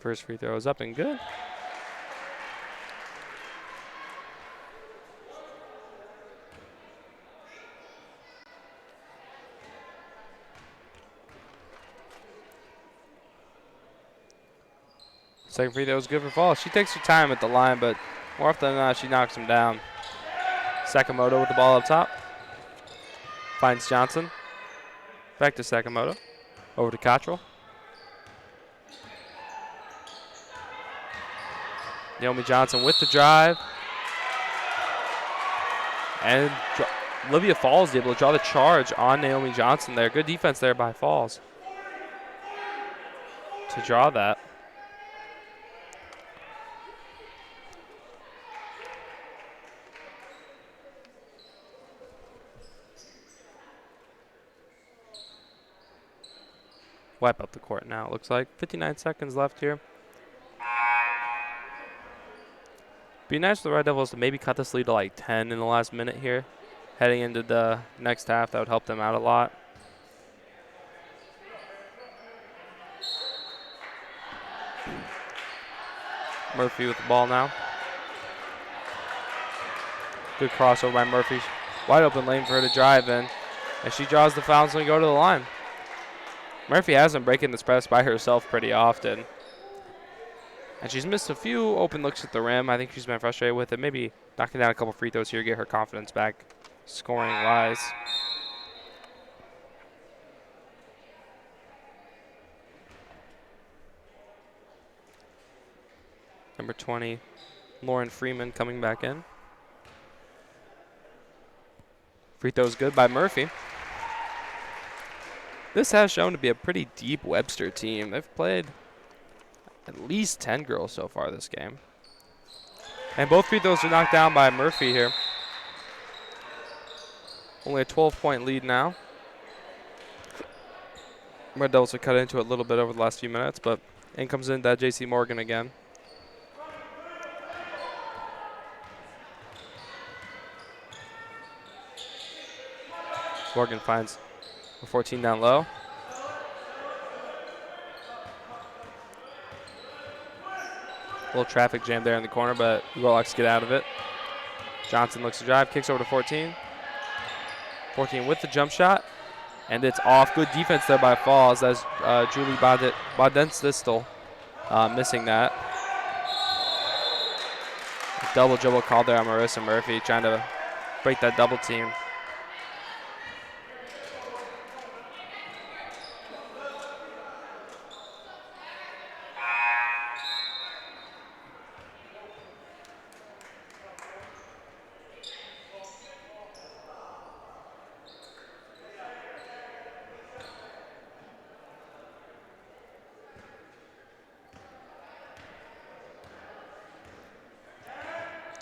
First free throw is up and good. Second free throw is good for Falls. She takes her time at the line, but more often than not, she knocks him down. Sakamoto with the ball up top. Finds Johnson. Back to Sakamoto. Over to Cottrell. Naomi Johnson with the drive. And Olivia Falls is able to draw the charge on Naomi Johnson there. Good defense there by Falls to draw that. Wipe up the court now, it looks like. 59 seconds left here. Be nice for the Red Devils to maybe cut this lead to like 10 in the last minute here. Heading into the next half, that would help them out a lot. Murphy with the ball now. Good crossover by Murphy. Wide open lane for her to drive in. And she draws the foul, so we go to the line. Murphy has been breaking this press by herself pretty often. And she's missed a few open looks at the rim. I think she's been frustrated with it. Maybe knocking down a couple free throws here, get her confidence back scoring-wise. Number 20, Lauren Freeman coming back in. Free throw is good by Murphy. This has shown to be a pretty deep Webster team. They've played at least 10 girls so far this game. And both free throws are knocked down by Murphy here. Only a 12-point lead now. Red Devils have cut into it a little bit over the last few minutes, but in comes in that J.C. Morgan again. Morgan finds a 14 down low. A little traffic jam there in the corner, but Warlocks get out of it. Johnson looks to drive, kicks over to 14. 14 with the jump shot, and it's off. Good defense there by Falls. That's Julie Baden-Sistel missing that. Double dribble called there on Marissa Murphy, trying to break that double team.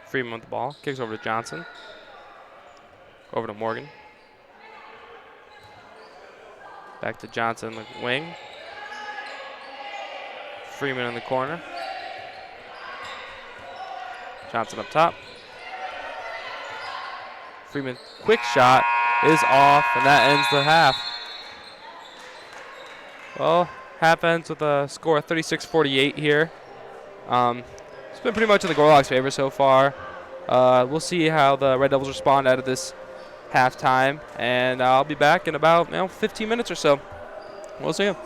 Freeman with the ball, kicks over to Johnson. Over to Morgan. Back to Johnson, the wing. Freeman in the corner. Johnson up top. Freeman, quick shot is off, and that ends the half. Well, half ends with a score of 36-48 here. It's been pretty much in the Warlocks' favor so far. We'll see how the Red Devils respond out of this halftime, and I'll be back in about 15 minutes or so. We'll see you.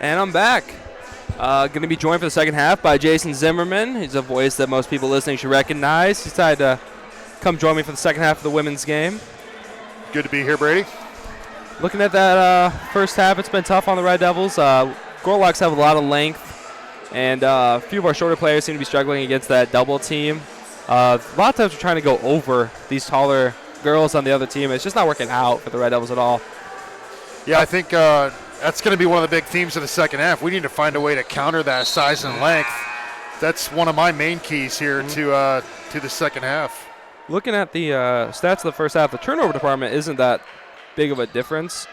And I'm back. Going to be joined for the second half by Jason Zimmerman. He's a voice that most people listening should recognize. He decided to come join me for the second half of the women's game. Good to be here, Brady. Looking at that first half, it's been tough on the Red Devils. Gorlocks have a lot of length, and a few of our shorter players seem to be struggling against that double team. A lot of times we're trying to go over these taller girls on the other team. It's just not working out for the Red Devils at all. Yeah, I think that's going to be one of the big themes of the second half. We need to find a way to counter that size and length. That's one of my main keys here to the second half. Looking at the stats of the first half, the turnover department isn't that big of a difference.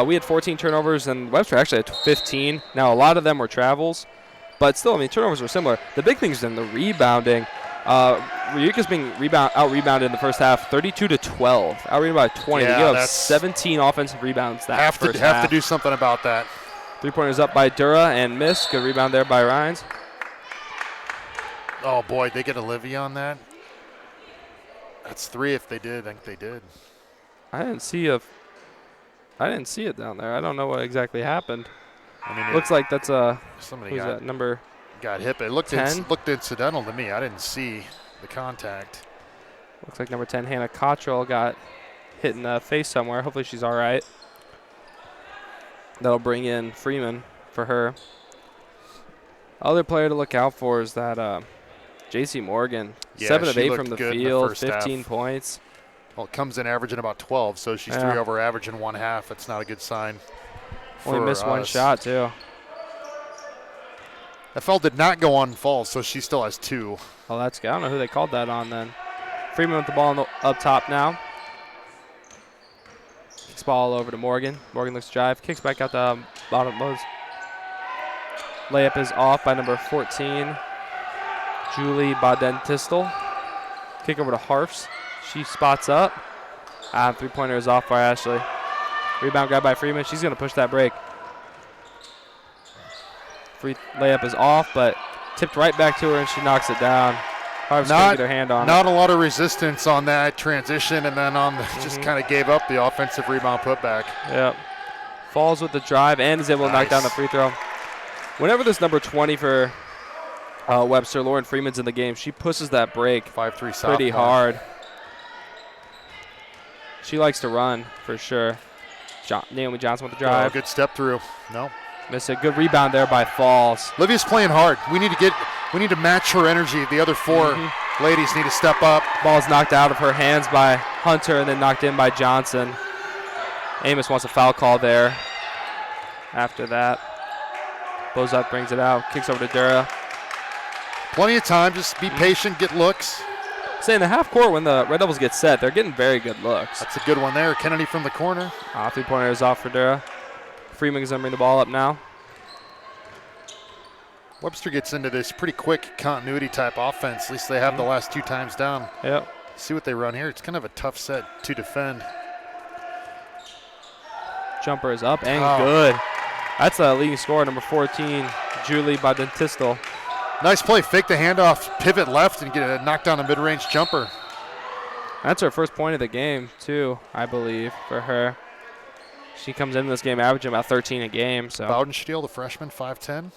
We had 14 turnovers, and Webster actually had 15. Now, a lot of them were travels, but still, I mean, turnovers were similar. The big thing is in the rebounding. Eureka's being out-rebounded in the first half, 32-12. Out-rebounded by 20. Yeah, they gave up 17 offensive rebounds that first half. Have to do something about that. Three-pointers up by Dura and missed. Good rebound there by Rhines. Oh, boy, they get Olivia on that? That's 3 if they did. I think they did. I didn't see it down there. I don't know what exactly happened. I mean, looks like that's somebody got hit, but it looked incidental to me. I didn't see the contact. Looks like number 10, Hannah Cottrell, got hit in the face somewhere. Hopefully she's all right. That'll bring in Freeman for her. Other player to look out for is that J.C. Morgan. Yeah, 7 of 8 from the field, 15 half. Points. Well, it comes in averaging about 12, so she's 3 over average in one half. That's not a good sign. Only missed one shot, too. That foul did not go on Falls, so she still has 2. Oh, that's good. I don't know who they called that on then. Freeman with the ball up top now. Kicks ball over to Morgan. Morgan looks to drive. Kicks back out the bottom lows. Layup is off by number 14, Julie Badentistel. Kick over to Harfs. She spots up. Three-pointer is off by Ashley. Rebound grab by Freeman. She's going to push that break. Free layup is off, but tipped right back to her, and she knocks it down. Harfs couldn't get her hand on it. Not a lot of resistance on that transition, and then just kind of gave up the offensive rebound putback. Yep. Falls with the drive and is able to knock down the free throw. Whenever this number 20 for Webster, Lauren Freeman's in the game, she pushes that break 5'3" pretty hard. She likes to run for sure. Naomi Johnson with the drive. Oh, good step through. No. Missed a good rebound there by Falls. Livia's playing hard. We need to match her energy. The other 4 ladies need to step up. Ball's knocked out of her hands by Hunter and then knocked in by Johnson. Amos wants a foul call there. After that, Bozak brings it out, kicks over to Dura. Plenty of time. Just be patient, get looks. Say in the half court when the Red Devils get set, they're getting very good looks. That's a good one there. Kennedy from the corner. Three-pointer is off for Dura. Freeman's going to bring the ball up now. Webster gets into this pretty quick continuity type offense. At least they have the last 2 times down. Yep. See what they run here. It's kind of a tough set to defend. Jumper is up and good. That's a leading scorer, number 14, Julie Badentistel. Nice play. Fake the handoff, pivot left, and get a knock down a mid-range jumper. That's her first point of the game, too, I believe, for her. She comes into this game averaging about 13 a game. So Bowdenstiel, the freshman, 5'10".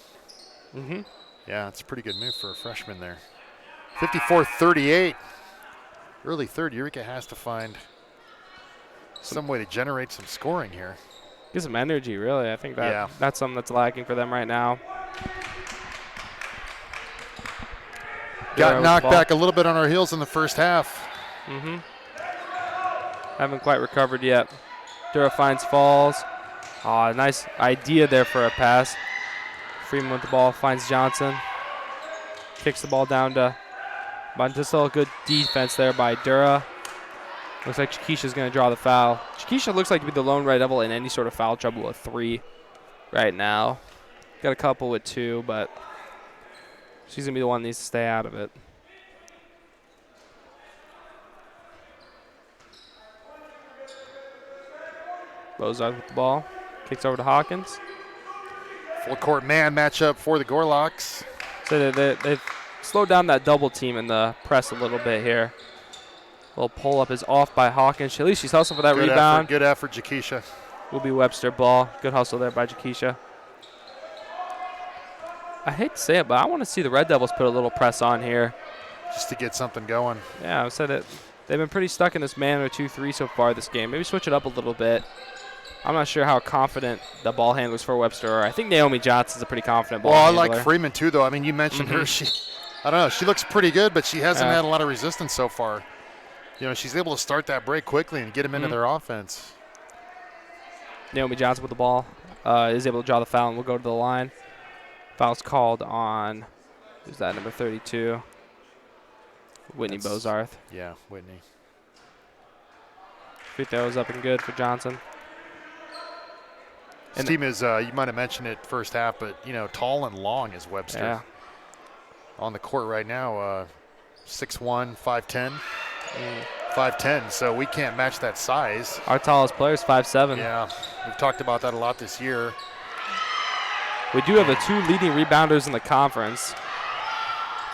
Mm-hmm. Yeah, it's a pretty good move for a freshman there. 54-38. Early third, Eureka has to find some way to generate some scoring here. Get some energy, really. I think that's something that's lacking for them right now. Got knocked back a little bit on our heels in the first half. Mm-hmm. Haven't quite recovered yet. Dura finds Falls. Nice idea there for a pass. Freeman with the ball, finds Johnson. Kicks the ball down to Badentistel. Good defense there by Dura. Looks like Chiquisha's going to draw the foul. Chiquisha looks like to be the lone Red Devil in any sort of foul trouble with 3 right now. Got a couple with 2, but she's going to be the one that needs to stay out of it. Bozak with the ball. Kicks over to Hawkins. Full court man matchup for the Gorlocks. So they've slowed down that double team in the press a little bit here. Little pull up is off by Hawkins. At least she's hustling for that rebound. Good effort, Chiquisha. Will be Webster ball. Good hustle there by Chiquisha. I hate to say it, but I want to see the Red Devils put a little press on here. Just to get something going. Yeah, I said it. They've been pretty stuck in this man or 2-3 so far this game. Maybe switch it up a little bit. I'm not sure how confident the ball handlers for Webster are. I think Naomi Johnson's a pretty confident ball handler. Well, I like Freeman too, though. I mean, you mentioned her. I don't know. She looks pretty good, but she hasn't had a lot of resistance so far. You know, she's able to start that break quickly and get them into their offense. Naomi Johnson with the ball is able to draw the foul, and we'll go to the line. Foul's called on, who's that, number 32? Whitney Bozarth. Yeah, Whitney. Free throw is up and good for Johnson. This team is, you might have mentioned it first half, but, you know, tall and long is Webster. Yeah. On the court right now, 6'1", 5'10". 5'10", so we can't match that size. Our tallest player is 5'7". Yeah, we've talked about that a lot this year. We do have the 2 leading rebounders in the conference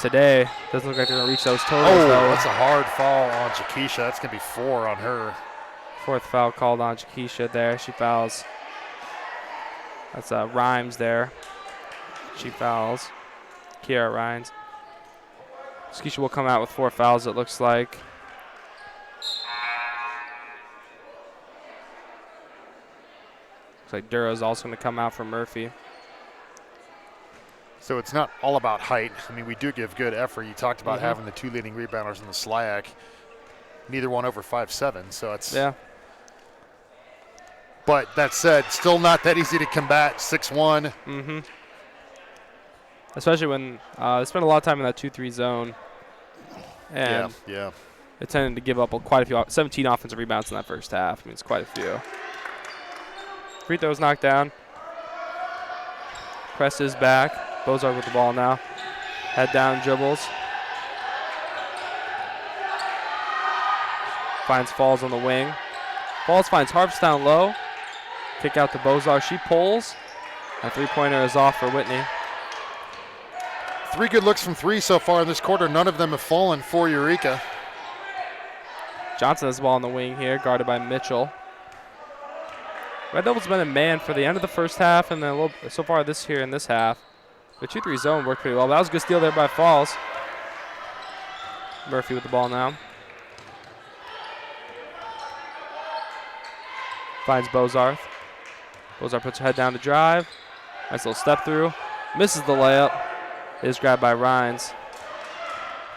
today. Doesn't look like they're going to reach those totals, though. That's a hard foul on Jakisha. That's going to be 4 on her. 4th foul called on Jakisha there. She fouls. That's Rhymes there. She fouls. Kiara Rhymes. Jakisha will come out with 4 fouls, it looks like. Looks like Dura's also going to come out for Murphy. So it's not all about height. I mean, we do give good effort. You talked about having the 2 leading rebounders in the SLIAC. Neither one over 5'7", so it's... Yeah. But that said, still not that easy to combat 6'1". Especially when they spent a lot of time in that 2-3 zone. And yeah. They tended to give up quite a few, 17 offensive rebounds in that first half. I mean, it's quite a few. Free throws knocked down. Press is back. Bozarth with the ball now. Head down dribbles. Finds Falls on the wing. Falls finds Harps down low. Kick out to Bozarth. She pulls. A 3-pointer is off for Whitney. 3 good looks from 3 so far in this quarter. None of them have fallen for Eureka. Johnson has the ball on the wing here, guarded by Mitchell. Red Devils been in man for the end of the first half, and then a little so far this here in this half. The 2-3 zone worked pretty well. That was a good steal there by Falls. Murphy with the ball now. Finds Bozarth. Bozarth puts her head down to drive. Nice little step through. Misses the layup. It is grabbed by Rhines.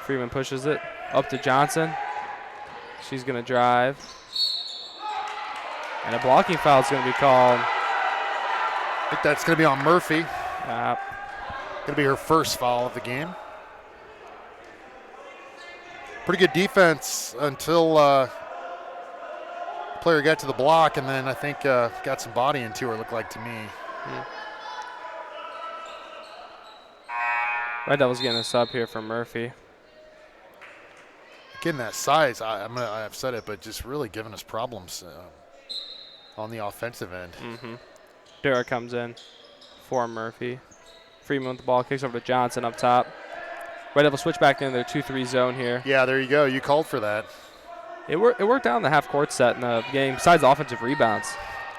Freeman pushes it up to Johnson. She's going to drive. And a blocking foul is going to be called. I think that's going to be on Murphy. Going to be her first foul of the game. Pretty good defense until the player got to the block, and then I think got some body into her, looked like to me. Red Devils getting a sub here for Murphy. Getting that size, I've said it, but just really giving us problems on the offensive end. Dura comes in for Murphy. Freeman with the ball, kicks over to Johnson up top. Red Devils switch back into their 2-3 zone here. Yeah, there you go. You called for that. It worked out in the half-court set in the game, besides offensive rebounds.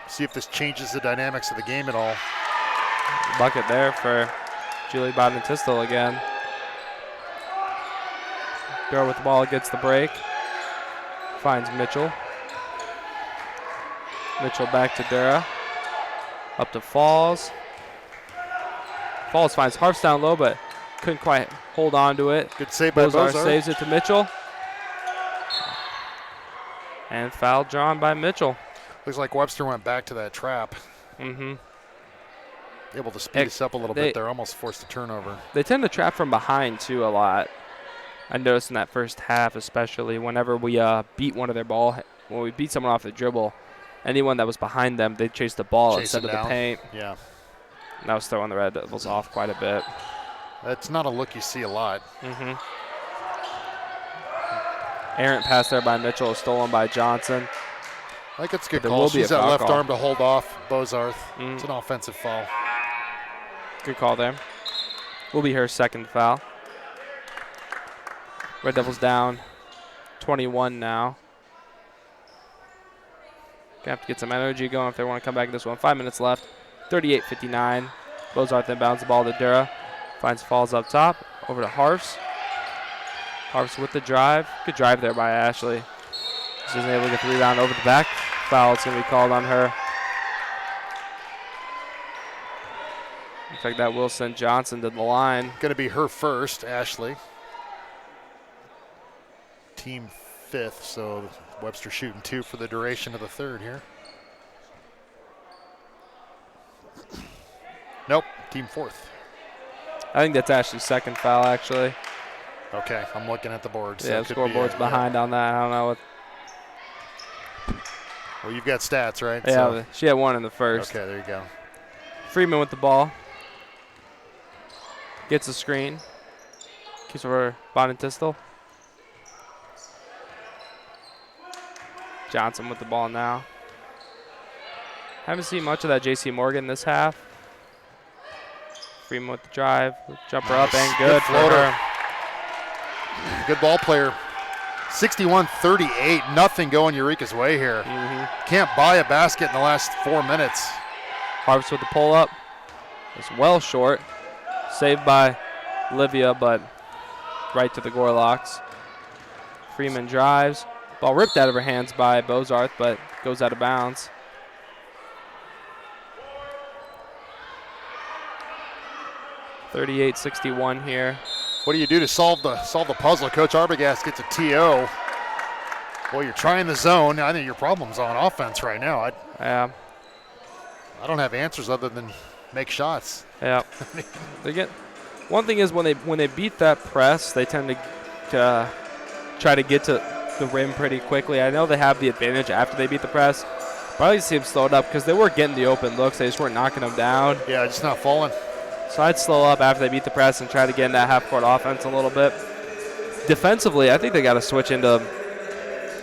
See if this changes the dynamics of the game at all. Bucket there for Julie Bottom-Tistel again. Dura with the ball, gets the break. Finds Mitchell. Mitchell back to Dura. Up to Falls. Falls finds Harps down low, but couldn't quite hold on to it. Good save by Bozarth. Saves it to Mitchell. And foul drawn by Mitchell. Looks like Webster went back to that trap. Able to speed us up a little bit. They're almost forced a turnover. They tend to trap from behind, too, a lot. I noticed in that first half, especially whenever we beat one of their ball, when we beat someone off the dribble, anyone that was behind them, they'd chase the ball instead of the paint. Yeah. And that was throwing the Red Devils off quite a bit. That's not a look you see a lot. Errant pass there by Mitchell is stolen by Johnson. I think it's a good call. She's that left arm to hold off Bozarth. It's an offensive foul. Good call there. Will be her second foul. Red Devils down 21 now. Gonna have to get some energy going if they want to come back in this one. 5 minutes left. 38-59. Bozarth inbounds the ball to Dura. Finds Falls up top. Over to Harfs. Harfs with the drive. Good drive there by Ashley. She's able to get the rebound over the back. Foul is going to be called on her. Looks like that will send Johnson to the line. Going to be her first, Ashley. Team 5th, so Webster shooting 2 for the duration of the third here. Nope, team 4th. I think that's Ashley's second foul, actually. Okay, I'm looking at the board. So yeah, the scoreboard's behind on that. I don't know what. Well, you've got stats, right? Yeah, so. She had 1 in the first. Okay, there you go. Freeman with the ball. Gets a screen. Keeps over Bonatistel. Johnson with the ball now. Haven't seen much of that J.C. Morgan this half. Freeman with the drive. Jumper up and good floater. Good ball player. 61-38. Nothing going Eureka's way here. Can't buy a basket in the last 4 minutes. Harvest with the pull up. It's well short. Saved by Livia, but right to the Gorlocks. Freeman drives. Ball ripped out of her hands by Bozarth, but goes out of bounds. .38-61 here. What do you do to solve the puzzle? Coach Arbogast gets a TO. Well, you're trying the zone. I think your problem's on offense right now. I don't have answers other than make shots. Yeah. One thing is when they beat that press, they tend to try to get to the rim pretty quickly. I know they have the advantage after they beat the press, but I like to see them slow it up because they were getting the open looks. They just weren't knocking them down. Yeah, just not falling. So I'd slow up after they beat the press and try to get in that half-court offense a little bit. Defensively, I think they got to switch into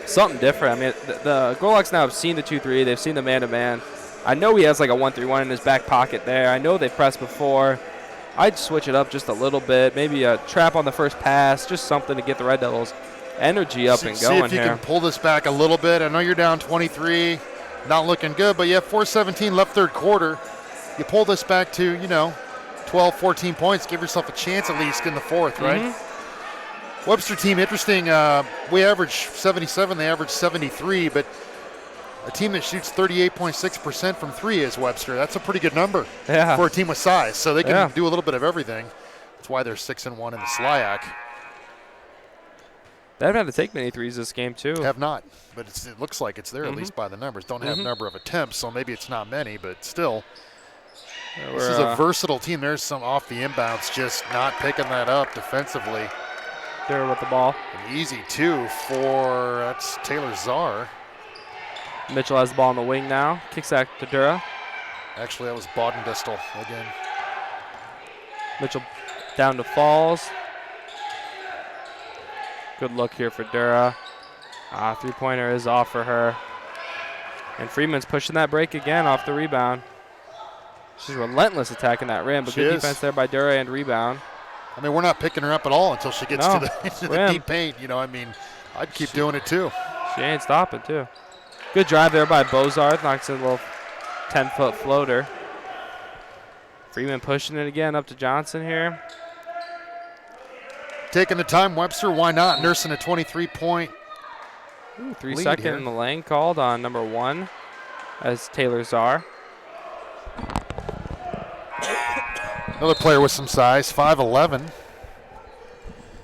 something different. I mean, the Gorlocks now have seen the 2-3. They've seen the man-to-man. I know he has like a 1-3-1 in his back pocket there. I know they've pressed before. I'd switch it up just a little bit. Maybe a trap on the first pass, just something to get the Red Devils' energy up and going here. See if you can pull this back a little bit. I know you're down 23, not looking good, but you have 4:17 left third quarter. You pull this back to, 12, 14 points. Give yourself a chance at least in the fourth, right? Webster team, interesting. We average 77. They average 73, but a team that shoots 38.6% from 3 is Webster. That's a pretty good number for a team with size. So they can do a little bit of everything. That's why they're 6-1 in the SLIAC. They haven't had to take many threes this game, too. Have not, but it looks like it's there at least by the numbers. Don't have number of attempts, so maybe it's not many, but still. This is a versatile team. There's some off the inbounds, just not picking that up defensively. There with the ball. An easy 2 for, that's Taylor Czar. Mitchell has the ball on the wing now. Kicks back to Dura. Actually, that was Bodendistel again. Mitchell down to Falls. Good look here for Dura. Three-pointer is off for her. And Freeman's pushing that break again off the rebound. She's relentless attacking that rim, but good defense there by Dura and rebound. I mean, we're not picking her up at all until she gets to the deep paint. I'd keep doing it too. She ain't stopping too. Good drive there by Bozarth. Knocks in a little 10-foot floater. Freeman pushing it again up to Johnson here. Taking the time, Webster, why not? Nursing a 23-point 3-second in the lane called on number 1 as Taylor Czar. Another player with some size, 5'11".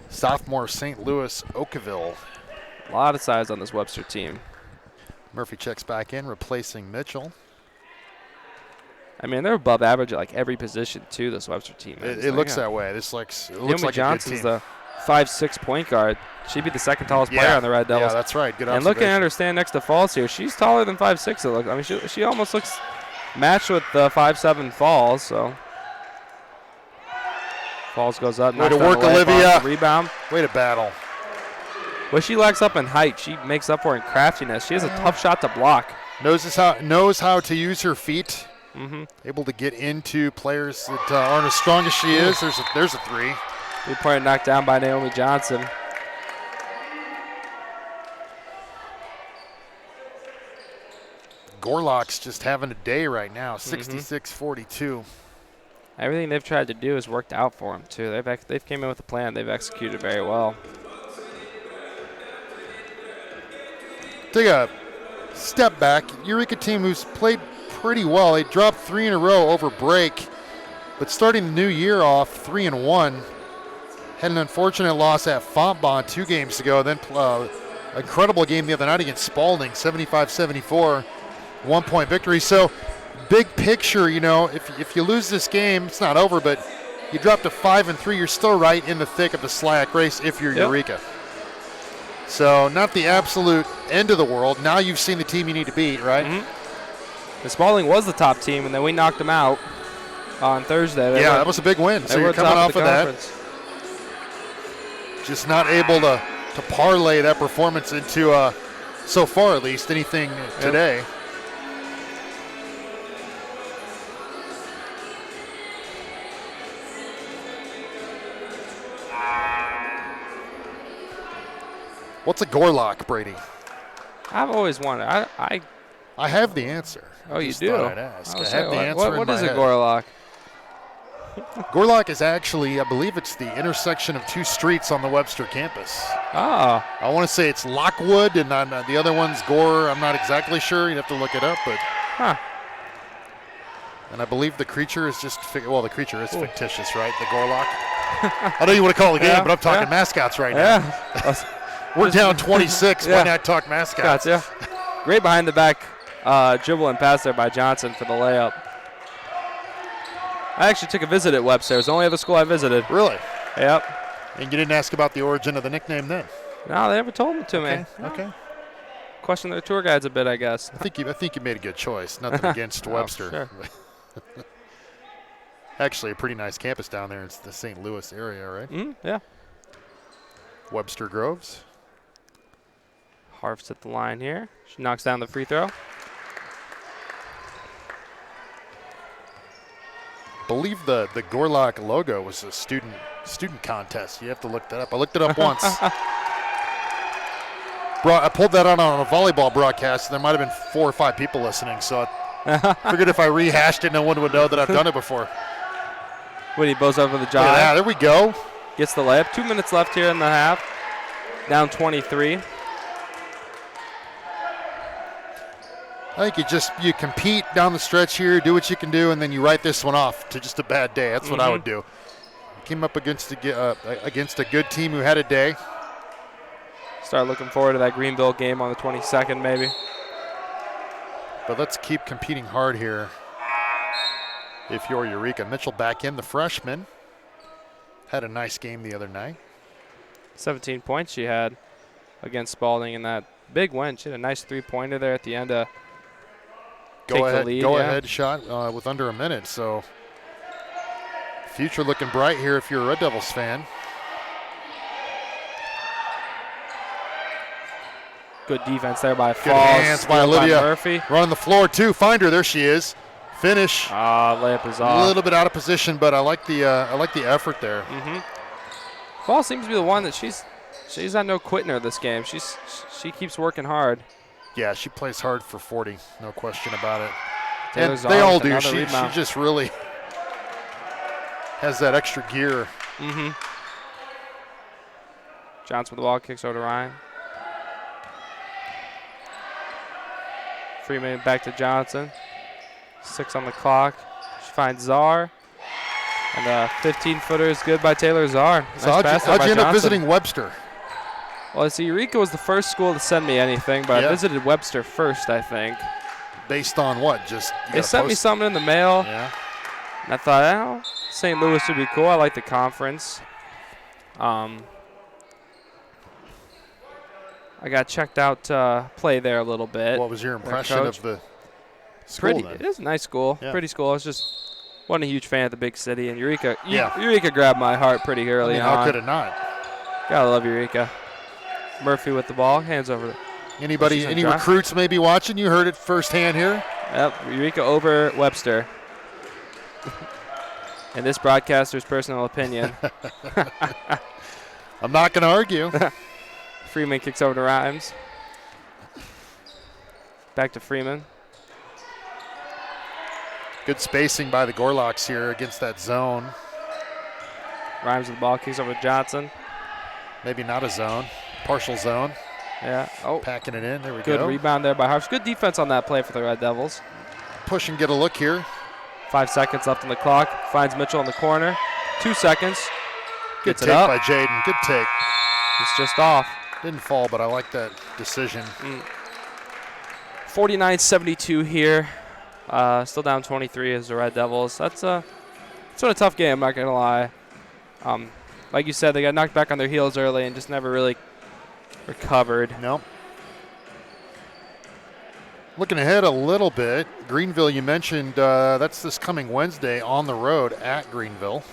Sophomore, St. Louis Oakville. A lot of size on this Webster team. Murphy checks back in, replacing Mitchell. I mean, they're above average at like every position too. This Webster team. It looks that way. It looks like Johnson's a good team. the 5'6" point guard. She'd be the second tallest player on the Red Devils. Yeah, that's right. Good observation. And looking at her stand next to Falls here, she's taller than 5'6". I mean, she almost looks matched with the 5'7" Falls. So Falls goes up. Way to work, Olivia. Rebound. Way to battle. What she lacks up in height, she makes up for in craftiness. She has a tough shot to block. Knows how to use her feet. Able to get into players that aren't as strong as she is. There's a 3. 3-pointer knocked down by Naomi Johnson. Gorlocks just having a day right now. 66-42. everything they've tried to do has worked out for them, too. They've came in with a plan. They've executed very well. Take a step back. Eureka team who's played pretty well. They dropped 3 in a row over break, but starting the new year off 3-1. Had an unfortunate loss at Fontbonne 2 games ago. Then incredible game the other night against Spalding, 75-74, 1-point victory. So big picture, you know, if you lose this game, it's not over, but you drop to 5-3, you're still right in the thick of the SLAC race if you're Eureka. So not the absolute end of the world. Now you've seen the team you need to beat, right? Mm-hmm. And Spalding was the top team, and then we knocked them out on Thursday. That was a big win. So you're coming off of that. Just not able to parlay that performance into, so far at least, anything today. What's a Gorlock, Brady? I've always wanted. I have the answer. Oh, you do? I'd ask. I have the answer. What is a Gorlock? Gorlock is actually, I believe it's the intersection of 2 streets on the Webster campus. Oh. I want to say it's Lockwood, and the other one's Gore. I'm not exactly sure. You'd have to look it up, but. Huh. And I believe the creature is just, the creature is fictitious, right? The Gorlock. I know you want to call it a game, but I'm talking mascots right now. We're down 26. Why not talk mascots? Great behind the back dribble and pass there by Johnson for the layup. I actually took a visit at Webster. It was the only other school I visited. Really? Yep. And you didn't ask about the origin of the nickname then? No, they never told me to me. Okay. Question their tour guides a bit, I guess. I think you made a good choice. Nothing against Webster. Sure. Actually, a pretty nice campus down there in the St. Louis area, right? Yeah. Webster Groves. Harf's at the line here. She knocks down the free throw. Believe the Gorlock logo was a student contest. You have to look that up. I looked it up once. I pulled that on a volleyball broadcast. There might have been 4 or 5 people listening, so I figured if I rehashed it, no one would know that I've done it before. When he bows over the job. Yeah, there we go. Gets the layup. 2 minutes left here in the half. Down 23. I think you compete down the stretch here, do what you can do, and then you write this one off to just a bad day. That's what I would do. Came up against a good team who had a day. Start looking forward to that Greenville game on the 22nd, maybe. But let's keep competing hard here. If you're Eureka. Mitchell back in, the freshman. Had a nice game the other night. 17 points she had against Spalding in that big win. She had a nice 3-pointer there at the end to take the lead. Go ahead shot with under a minute. So future looking bright here if you're a Red Devils fan. Good defense there by Falls. Good hands by Olivia. Murphy. Running the floor too. Find her. There she is. Finish. Layup is off. A little bit out of position, but I like the effort there. Falls seems to be the one that she's not no quitting her this game. She keeps working hard. Yeah, she plays hard for 40, no question about it. Taylor's and they all do. She just really has that extra gear. Johnson with the ball, kicks over to Ryan. Freeman back to Johnson. 6 on the clock. She finds Czar. And a 15-footer is good by Taylor Czar. Nice So how'd you end up visiting Webster? Well, see, Eureka was the first school to send me anything, but I visited Webster first, I think. Based on what? They sent me something in the mail. Yeah. And I thought, St. Louis would be cool. I like the conference. I got checked out to play there a little bit. What was your impression of the school then? It is a nice school. Yeah. Pretty school. I was just wasn't a huge fan of the big city. And Eureka, Eureka grabbed my heart pretty early on. How could it not? Gotta love Eureka. Murphy with the ball. Hands over. Any recruits maybe watching? You heard it firsthand here. Yep, Eureka over Webster. And this broadcaster's personal opinion. I'm not going to argue. Freeman kicks over to Rhymes. Back to Freeman. Good spacing by the Gorlocks here against that zone. Rhymes with the ball, kicks over to Johnson. Maybe not a zone, partial zone. Yeah. Oh. Packing it in. There we go. Good rebound there by Harps. Good defense on that play for the Red Devils. Push and get a look here. 5 seconds left on the clock. Finds Mitchell in the corner. 2 seconds. Good Gets take it up by Jaden. Good take. It's just off. Didn't fall, but I like that decision. 49-72 here. Still down 23 as the Red Devils. It's been a tough game, I'm not going to lie. Like you said, they got knocked back on their heels early and just never really recovered. Nope. Looking ahead a little bit, Greenville, you mentioned that's this coming Wednesday on the road at Greenville.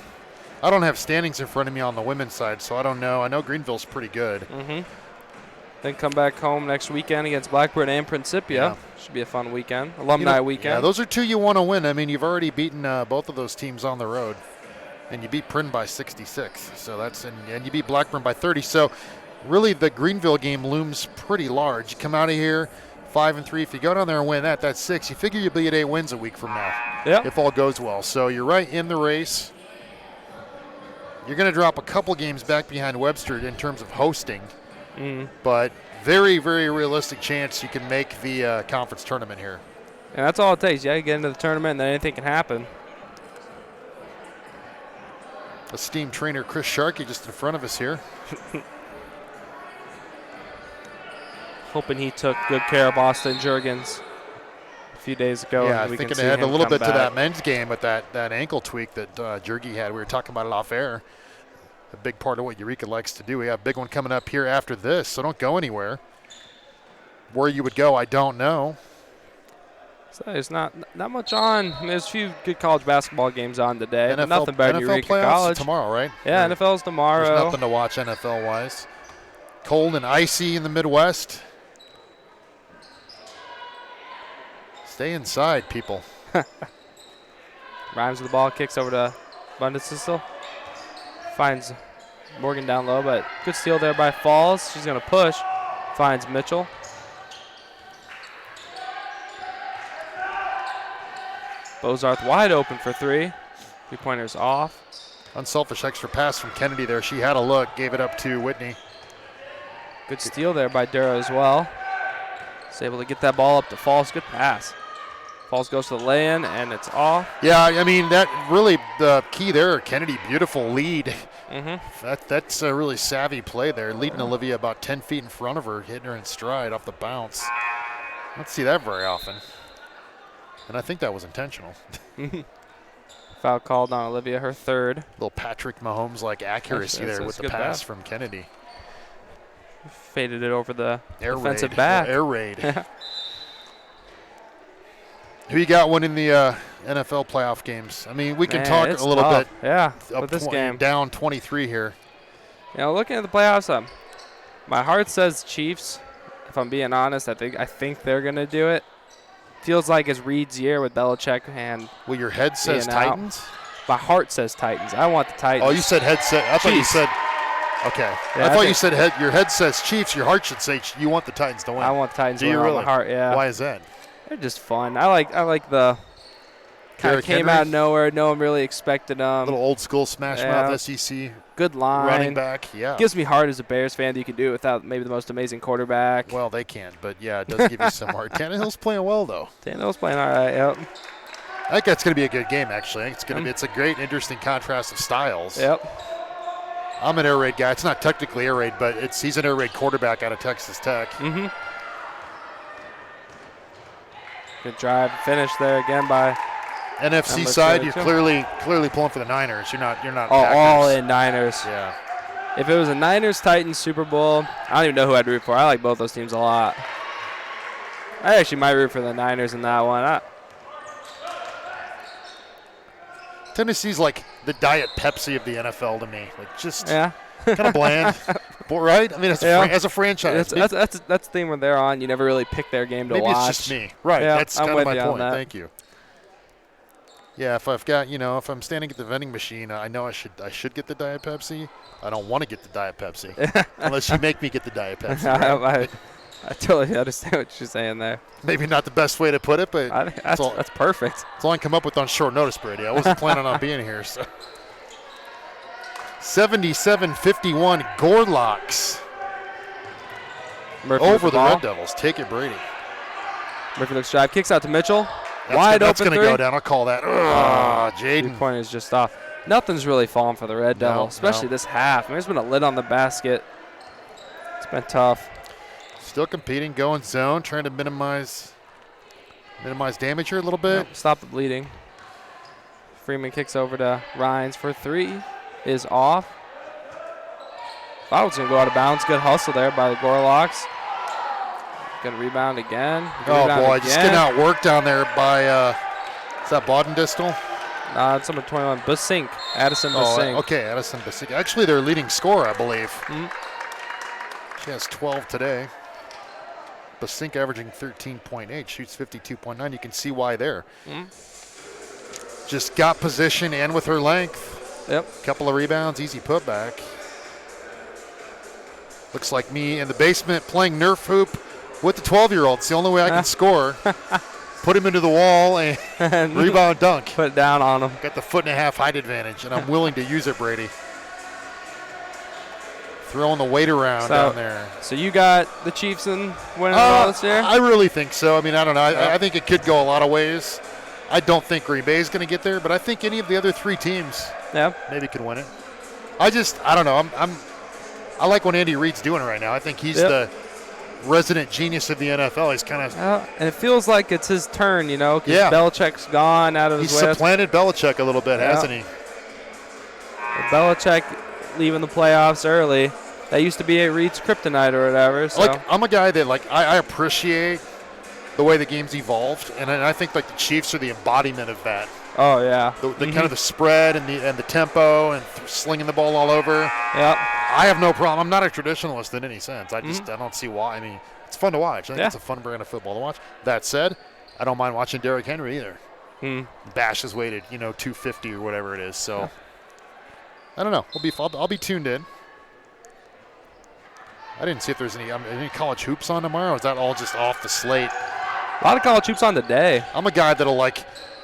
I don't have standings in front of me on the women's side, so I don't know. I know Greenville's pretty good. Then come back home next weekend against Blackburn and Principia. Yeah. Should be a fun weekend. Alumni weekend. Yeah, those are two you want to win. I mean, you've already beaten both of those teams on the road. And you beat Prin by 66. So that's and you beat Blackburn by 30. So really the Greenville game looms pretty large. You come out of here 5-3. If you go down there and win that's 6. You figure you'll be at 8 wins a week from now. Yep. If all goes well. So you're right in the race. You're going to drop a couple games back behind Webster in terms of hosting. But very, very realistic chance you can make the conference tournament here. And that's all it takes. You get into the tournament and then anything can happen. Esteemed trainer Chris Sharkey just in front of us here. Hoping he took good care of Austin Jurgens a few days ago. Yeah, thinking ahead a little bit to that men's game with that ankle tweak that Jurgie had. We were talking about it off air. A big part of what Eureka likes to do. We have a big one coming up here after this, so don't go anywhere. Where you would go, I don't know. So there's not much on. I mean, there's a few good college basketball games on today. NFL, nothing better than NFL Eureka playoffs College. Tomorrow, right? Yeah, NFL's tomorrow. There's nothing to watch NFL-wise. Cold and icy in the Midwest. Stay inside, people. Rhymes with the ball, kicks over to Bundesistel. Finds Morgan down low, but good steal there by Falls. She's going to push. Finds Mitchell. Bozarth wide open for 3. 3-pointers off. Unselfish extra pass from Kennedy there. She had a look, gave it up to Whitney. Good steal there by Dura as well. Is able to get that ball up to Falls. Good pass. Falls goes to the lay-in, and it's off. Yeah, I mean, that really the key there, Kennedy, beautiful lead. That's a really savvy play there, leading Olivia about 10 feet in front of her, hitting her in stride off the bounce. I don't see that very often. And I think that was intentional. Foul called on Olivia, her 3rd. Little Patrick Mahomes-like accuracy there with the pass from Kennedy. Faded it over the air defensive raid. back. Air raid. Who you got winning the NFL playoff games? I mean, we can talk a little bit. Yeah, with this game. Down 23 here. Looking at the playoffs, my heart says Chiefs. If I'm being honest, I think they're going to do it. Feels like it's Reed's year with Belichick and. Well, your head says Titans? My heart says Titans. I want the Titans. Oh, you said head said. I thought you said. Okay. Yeah, I thought you said head. Your head says Chiefs. Your heart should say you want the Titans to win. I want the Titans to win. Really? My heart, yeah. Why is that? They're just fun. I like the kind of came out of nowhere. No one really expected them. Little old school smash mouth SEC. Good line. Running back, yeah. Gives me heart as a Bears fan that you can do it without maybe the most amazing quarterback. Well, they can, but yeah, it does give you some heart. Tannehill's playing well though. Tannehill's playing all right. Yep. I think that's going to be a good game. Actually, I think it's going to be. It's a great, interesting contrast of styles. Yep. I'm an air raid guy. It's not technically air raid, but he's an air raid quarterback out of Texas Tech. Good drive, finish there again by NFC side. You're clearly pulling for the Niners. You're not. All in Niners. Yeah. If it was a Niners-Titans Super Bowl, I don't even know who I'd root for. I like both those teams a lot. I actually might root for the Niners in that one. Tennessee's like the Diet Pepsi of the NFL to me. Like just kind of bland, right? I mean, as a franchise, that's the thing when they're on. You never really pick their game to maybe watch. Maybe it's just me, right? Yeah, that's kind of my point. That. Thank you. Yeah, if I've got, if I'm standing at the vending machine, I know I should get the Diet Pepsi. I don't want to get the Diet Pepsi unless you make me get the Diet Pepsi. Right? I totally understand what you're saying there. Maybe not the best way to put it, but I think that's perfect. That's all I can come up with on short notice, Brady. I wasn't planning on being here. So 77-51 Gorlocks Murphy over the ball. Red Devils. Take it, Brady. Murphy looks drive, kicks out to Mitchell. That's open gonna three. Go down. I'll call that. Jaden. 3-point is just off. Nothing's really fallen for the Red Devil, especially this half. I mean, there's been a lid on the basket. It's been tough. Still competing, going zone, trying to minimize damage here a little bit. Yep, stop the bleeding. Freeman kicks over to Rhines for 3. Is off. Thought it was going to go out of bounds. Good hustle there by the Gorlocks. Going to rebound again. Just getting outworked down there by, is that Bodendistel? It's number 21, Basink. Addison Basink. Okay, Addison Basink. Actually, their leading scorer, I believe. Mm-hmm. She has 12 today. Basink averaging 13.8, shoots 52.9. You can see why there. Mm-hmm. Just got position and with her length. Yep. Couple of rebounds, easy putback. Looks like me in the basement playing Nerf hoop with the 12-year-old. It's the only way I can score. Put him into the wall and rebound dunk. Put it down on him. Got the 1.5 height advantage, and I'm willing to use it, Brady. Throwing the weight around down there. So you got the Chiefs in winning all this year? I really think so. I mean, I don't know. I think it could go a lot of ways. I don't think Green Bay is going to get there, but I think any of the other 3 teams maybe could win it. I don't know. I like what Andy Reid's doing right now. I think he's the resident genius of the NFL. He's kind of and it feels like it's his turn, because Belichick's gone out of his way. He's supplanted Belichick a little bit, hasn't he? Belichick leaving the playoffs early. That used to be a Reid's kryptonite or whatever. So. I'm a guy that I appreciate the way the game's evolved, and I think the Chiefs are the embodiment of that. Oh yeah. The kind of the spread and the tempo and slinging the ball all over. Yep. I have no problem. I'm not a traditionalist in any sense. I don't see why. I mean, it's fun to watch. I think it's a fun brand of football to watch. That said, I don't mind watching Derrick Henry either. Bash is weighted, 250 or whatever it is. So I don't know. I'll be tuned in. I didn't see if there's any college hoops on tomorrow. Or is that all just off the slate? A lot of college hoops on today. I'm a guy that'll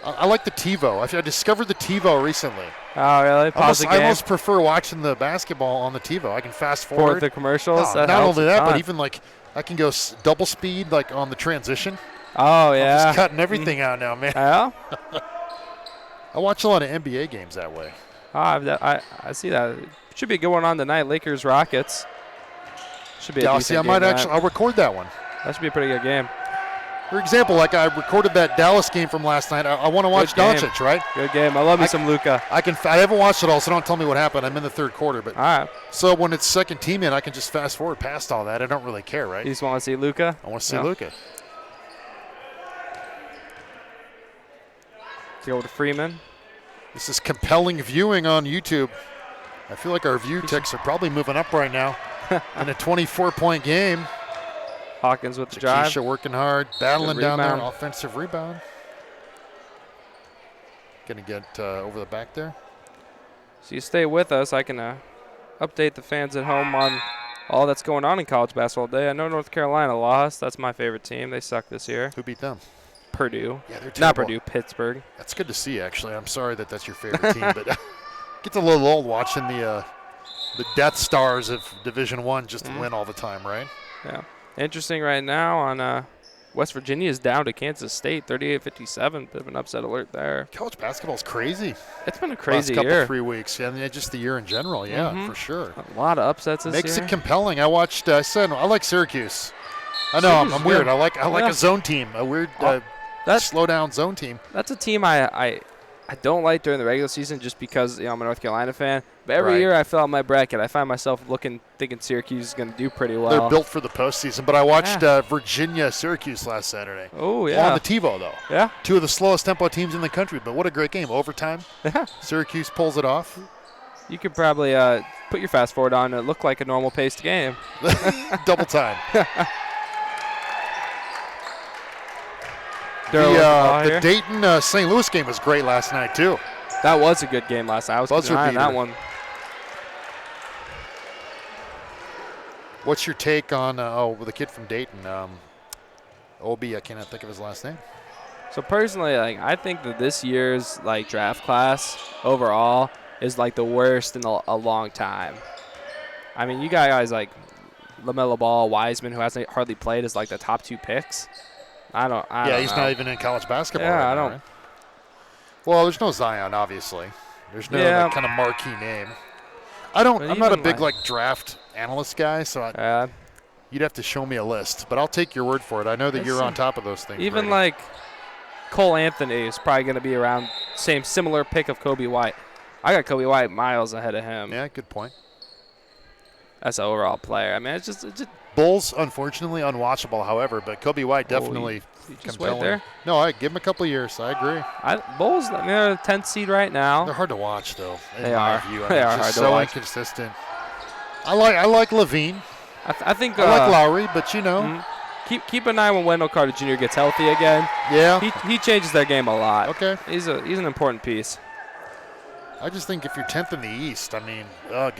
I like the TiVo. I discovered the TiVo recently. Oh, really? I almost prefer watching the basketball on the TiVo. I can fast forward. For the commercials? No, not only that, but even I can go double speed on the transition. Oh, yeah. I'm just cutting everything out now, man. Yeah? I watch a lot of NBA games that way. I see that. Should be a good one on tonight. Lakers, Rockets. Should be a decent game. I'll record that one. That should be a pretty good game. For example, I recorded that Dallas game from last night. I want to watch Doncic, right? Good game. I love me some Luka. I haven't watched it all, so don't tell me what happened. I'm in the third quarter, but all right. So when it's second team in, I can just fast forward past all that. I don't really care, right? You just want to see Luka? I want to see Luka. Go to Freeman. This is compelling viewing on YouTube. I feel like our view ticks are probably moving up right now in a 24-point game. Hawkins with the drive. Keisha working hard, battling down there. Offensive rebound. Going to get over the back there. So you stay with us. I can update the fans at home on all that's going on in college basketball today. I know North Carolina lost. That's my favorite team. They suck this year. Who beat them? Purdue. Yeah, they're terrible. Not Purdue, Pittsburgh. That's good to see, actually. I'm sorry that's your favorite team, but it gets a little old watching the Death Stars of Division I just win all the time, right? Yeah. Interesting right now on West Virginia is down to Kansas State, 38-57. Bit of an upset alert there. College basketball is crazy. It's been a crazy last year. 3 weeks. Yeah, I mean, just the year in general, for sure. A lot of upsets this Makes year. it compelling. I watched, I like Syracuse. I know, I'm weird. I like a zone team, a weird slow down zone team. That's a team I don't like during the regular season just because I'm a North Carolina fan. But every year I fill out my bracket, I find myself thinking Syracuse is going to do pretty well. They're built for the postseason. But I watched Virginia-Syracuse last Saturday. Oh, yeah. On the TiVo, though. Yeah. 2 of the slowest tempo teams in the country. But what a great game. Overtime. Yeah. Syracuse pulls it off. You could probably put your fast forward on. It looked like a normal paced game. Double time. The Dayton St. Louis game was great last night, too. That was a good game last night. I was behind that one. What's your take on the kid from Dayton? Obi, I cannot think of his last name. So personally, like I think that this year's like draft class overall is like the worst in a long time. I mean, you got guys like LaMelo Ball, Wiseman, who hasn't hardly played, as like the top 2 picks. I don't He's know. not even in college basketball. Yeah, right I now, don't. right? Well, there's no Zion, obviously. There's no like, kind of marquee name. I'm not a big like draft analyst guy, so you'd have to show me a list. But I'll take your word for it. I know that you're on top of those things. Even Brady. like Cole Anthony is probably going to be around similar pick of Kobe White. I got Kobe White miles ahead of him. Yeah, good point. That's an overall player. I mean, it's just Bulls, unfortunately, unwatchable, however, but Kobe White definitely just wait there. No, I give him a couple of years. I agree. Bulls, I mean, they're the 10th seed right now. They're hard to watch, though. They are. They are hard to so watch. Inconsistent. I like Levine. I think I like Lowry, but you know. Keep an eye when Wendell Carter Jr. gets healthy again. Yeah. He changes their game a lot. Okay. He's an important piece. I just think if you're 10th in the East, I mean, ugh.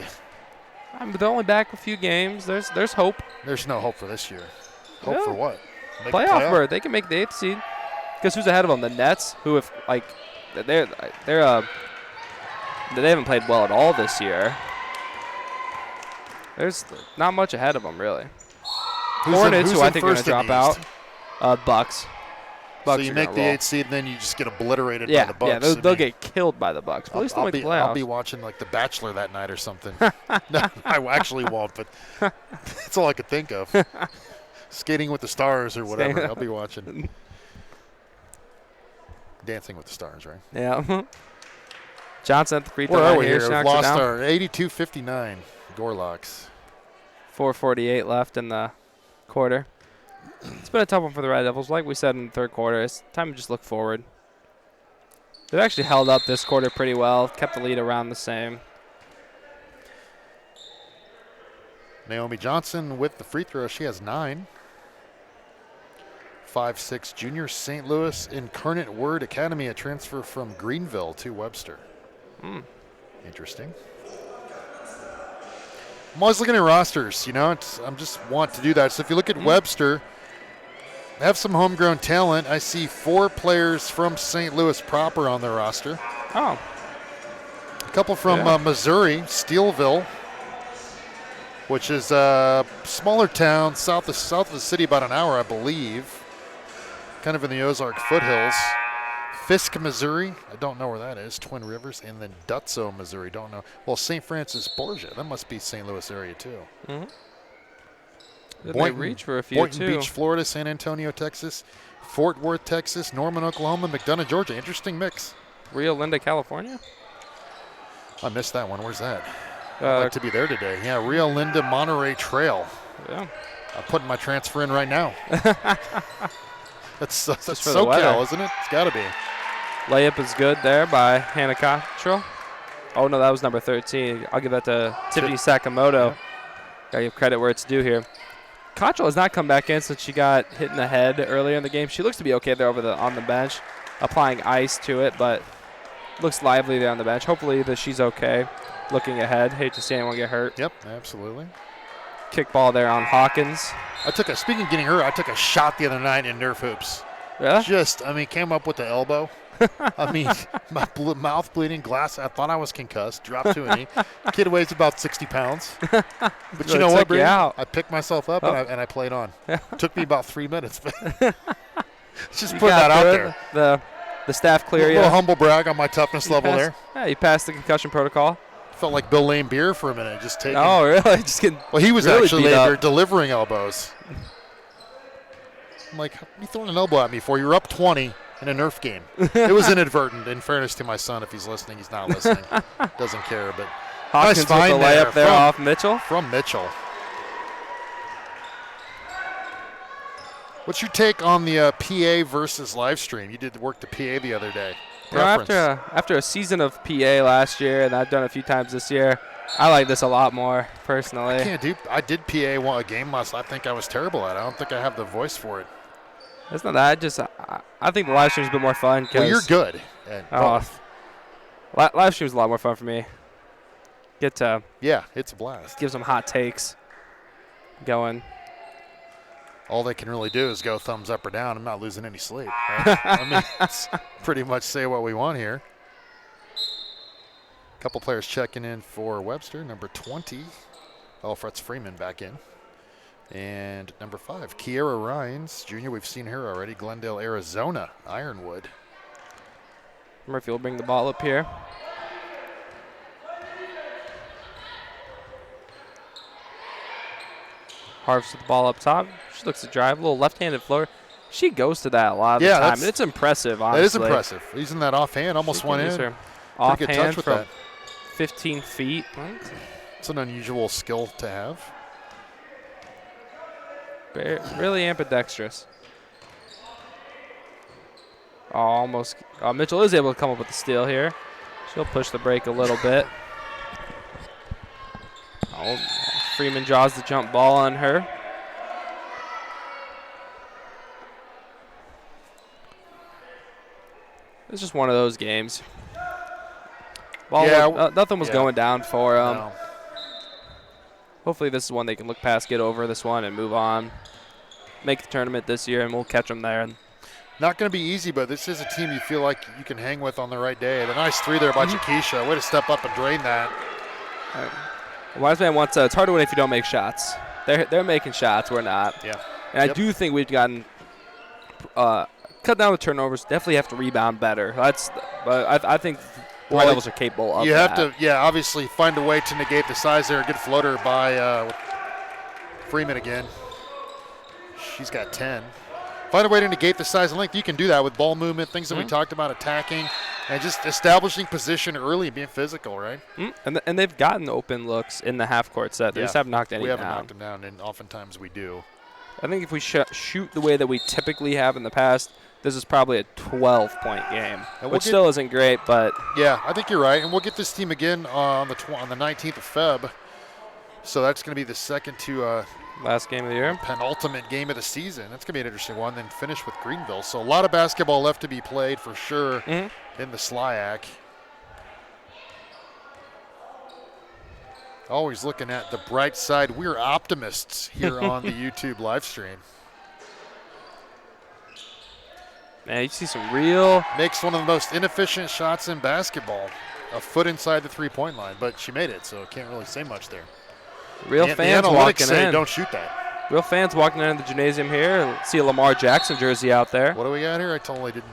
They're only back a few games. There's hope. There's no hope for this year. Hope for what? Playoff berth. They can make the 8th seed. Because who's ahead of them? The Nets, who have like they haven't played well at all this year. There's not much ahead of them really. Hornets, who I think are going to drop out. Bucks. So you make the 8th seed, and then you just get obliterated by the Bucks. Yeah, they'll get killed by the Bucks. But at least they'll make the playoffs. I'll be watching like The Bachelor that night or something. No, I actually won't, but that's all I could think of. Skating with the Stars or whatever. I'll be watching. Dancing with the Stars, right? Yeah. Johnson at the free throw line. Where are we here? We've lost our 82-59 Gorlocks. 4:48 left in the quarter. It's been a tough one for the Red Devils. Like we said in the third quarter, it's time to just look forward. They've actually held up this quarter pretty well, kept the lead around the same. Naomi Johnson with the free throw. She has 9. 5'6" junior, St. Louis Incarnate Word Academy, a transfer from Greenville to Webster. Interesting. I'm always looking at rosters, you know. I'm just want to do that. So if you look at Webster, have some homegrown talent. I see 4 players from St. Louis proper on their roster. Oh. A couple from Missouri, Steelville, which is a smaller town south of the city, about an hour, I believe. Kind of in the Ozark foothills. Fisk, Missouri. I don't know where that is. Twin Rivers. And then Dutso, Missouri. Don't know. Well, St. Francis Borgia. That must be St. Louis area, too. Boynton, reach for a few, Boynton Beach, Florida. San Antonio, Texas. Fort Worth, Texas. Norman, Oklahoma. McDonough, Georgia. Interesting mix. Rio Linda, California? I missed that one. Where's that? I'd like to be there today. Yeah, Rio Linda, Monterey Trail. Yeah. I'm putting my transfer in right now. That's for SoCal, isn't it? It's got to be. Layup is good there by Hannah Cottrell. Oh, no, that was number 13. I'll give that to Tiffany Sakamoto. Got to give credit where it's due here. Cottrell has not come back in since she got hit in the head earlier in the game. She looks to be okay there on the bench, applying ice to it, but looks lively there on the bench. Hopefully she's okay. Looking ahead. Hate to see anyone get hurt. Yep, absolutely. Kick ball there on Hawkins. Speaking of getting hurt, I took a shot the other night in Nerf hoops. Yeah? Came up with the elbow. My mouth bleeding, glass. I thought I was concussed. Dropped to a knee. Kid weighs about 60 pounds. But you know what, Brady? I picked myself up and I played on. Took me about 3 minutes. Just putting that out there. The staff clear you. A little humble brag on my toughness level there. Yeah, you passed the concussion protocol. Felt like Bill Lane Beer for a minute, just taking. Oh, really? Just getting. Well, he was really actually there delivering elbows. I'm like, you throwing an elbow at me for? You're up 20 in a Nerf game. It was inadvertent. In fairness to my son, if he's listening, he's not listening. Doesn't care, but Hawkins nice find with the layup there off Mitchell. From Mitchell. What's your take on the PA versus live stream? You did work the PA the other day. After a season of PA last year, and I've done a few times this year, I like this a lot more personally. I did PA a game once. I think I was terrible at it. I don't think I have the voice for it. It's not that. I think the live stream's a bit more fun. Well, you're good at both. Live stream's a lot more fun for me. Yeah, it's a blast. Give some hot takes. going. All they can really do is go thumbs up or down. I'm not losing any sleep. Right? I mean, let's pretty much say what we want here. A couple players checking in for Webster. Number 20. Oh, Fretz Freeman back in. And number 5, Kiera Rhines Jr. We've seen her already. Glendale, Arizona, Ironwood. Murphy will bring the ball up here. Harvest with the ball up top. She looks to drive. A little left-handed floater. She goes to that a lot of the time. And it's impressive, honestly. It is impressive. Using that offhand, almost went in. Her pretty good touch with from that. 15 feet. It's an unusual skill to have. Really ambidextrous. Oh, almost. Mitchell is able to come up with the steal here. She'll push the break a little bit. Oh, Freeman draws the jump ball on her. It's just one of those games. Nothing was going down for them. No. Hopefully this is one they can look past, get over this one, and move on. Make the tournament this year, and we'll catch them there. Not going to be easy, but this is a team you feel like you can hang with on the right day. The nice 3 there by Jakisha. Way to step up and drain that. Wise Man wants it's hard to win if you don't make shots. They're making shots. We're not. Yeah. And I do think we've gotten cut down the turnovers. Definitely have to rebound better. But I think White Devils are capable of that. You have to, obviously find a way to negate the size there. Good floater by Freeman again. She's got 10. Find a way to negate the size and length. You can do that with ball movement, things that we talked about, attacking, and just establishing position early and being physical, right? And they've gotten open looks in the half-court set. They just haven't knocked any down. We haven't knocked them down, and oftentimes we do. I think if we shoot the way that we typically have in the past, this is probably a 12-point game, which still isn't great, but yeah, I think you're right. And we'll get this team again on the 19th of Feb. So that's going to be the second to last game of the year, penultimate game of the season. That's going to be an interesting one. Then finish with Greenville. So a lot of basketball left to be played for sure in the SLIAC. Always looking at the bright side. We're optimists here on the YouTube live stream. Man, you see some real... Makes one of the most inefficient shots in basketball. A foot inside the three-point line, but she made it, so can't really say much there. Real fans walking in. Don't shoot that. Real fans walking into the gymnasium here. See a Lamar Jackson jersey out there. What do we got here? I totally didn't.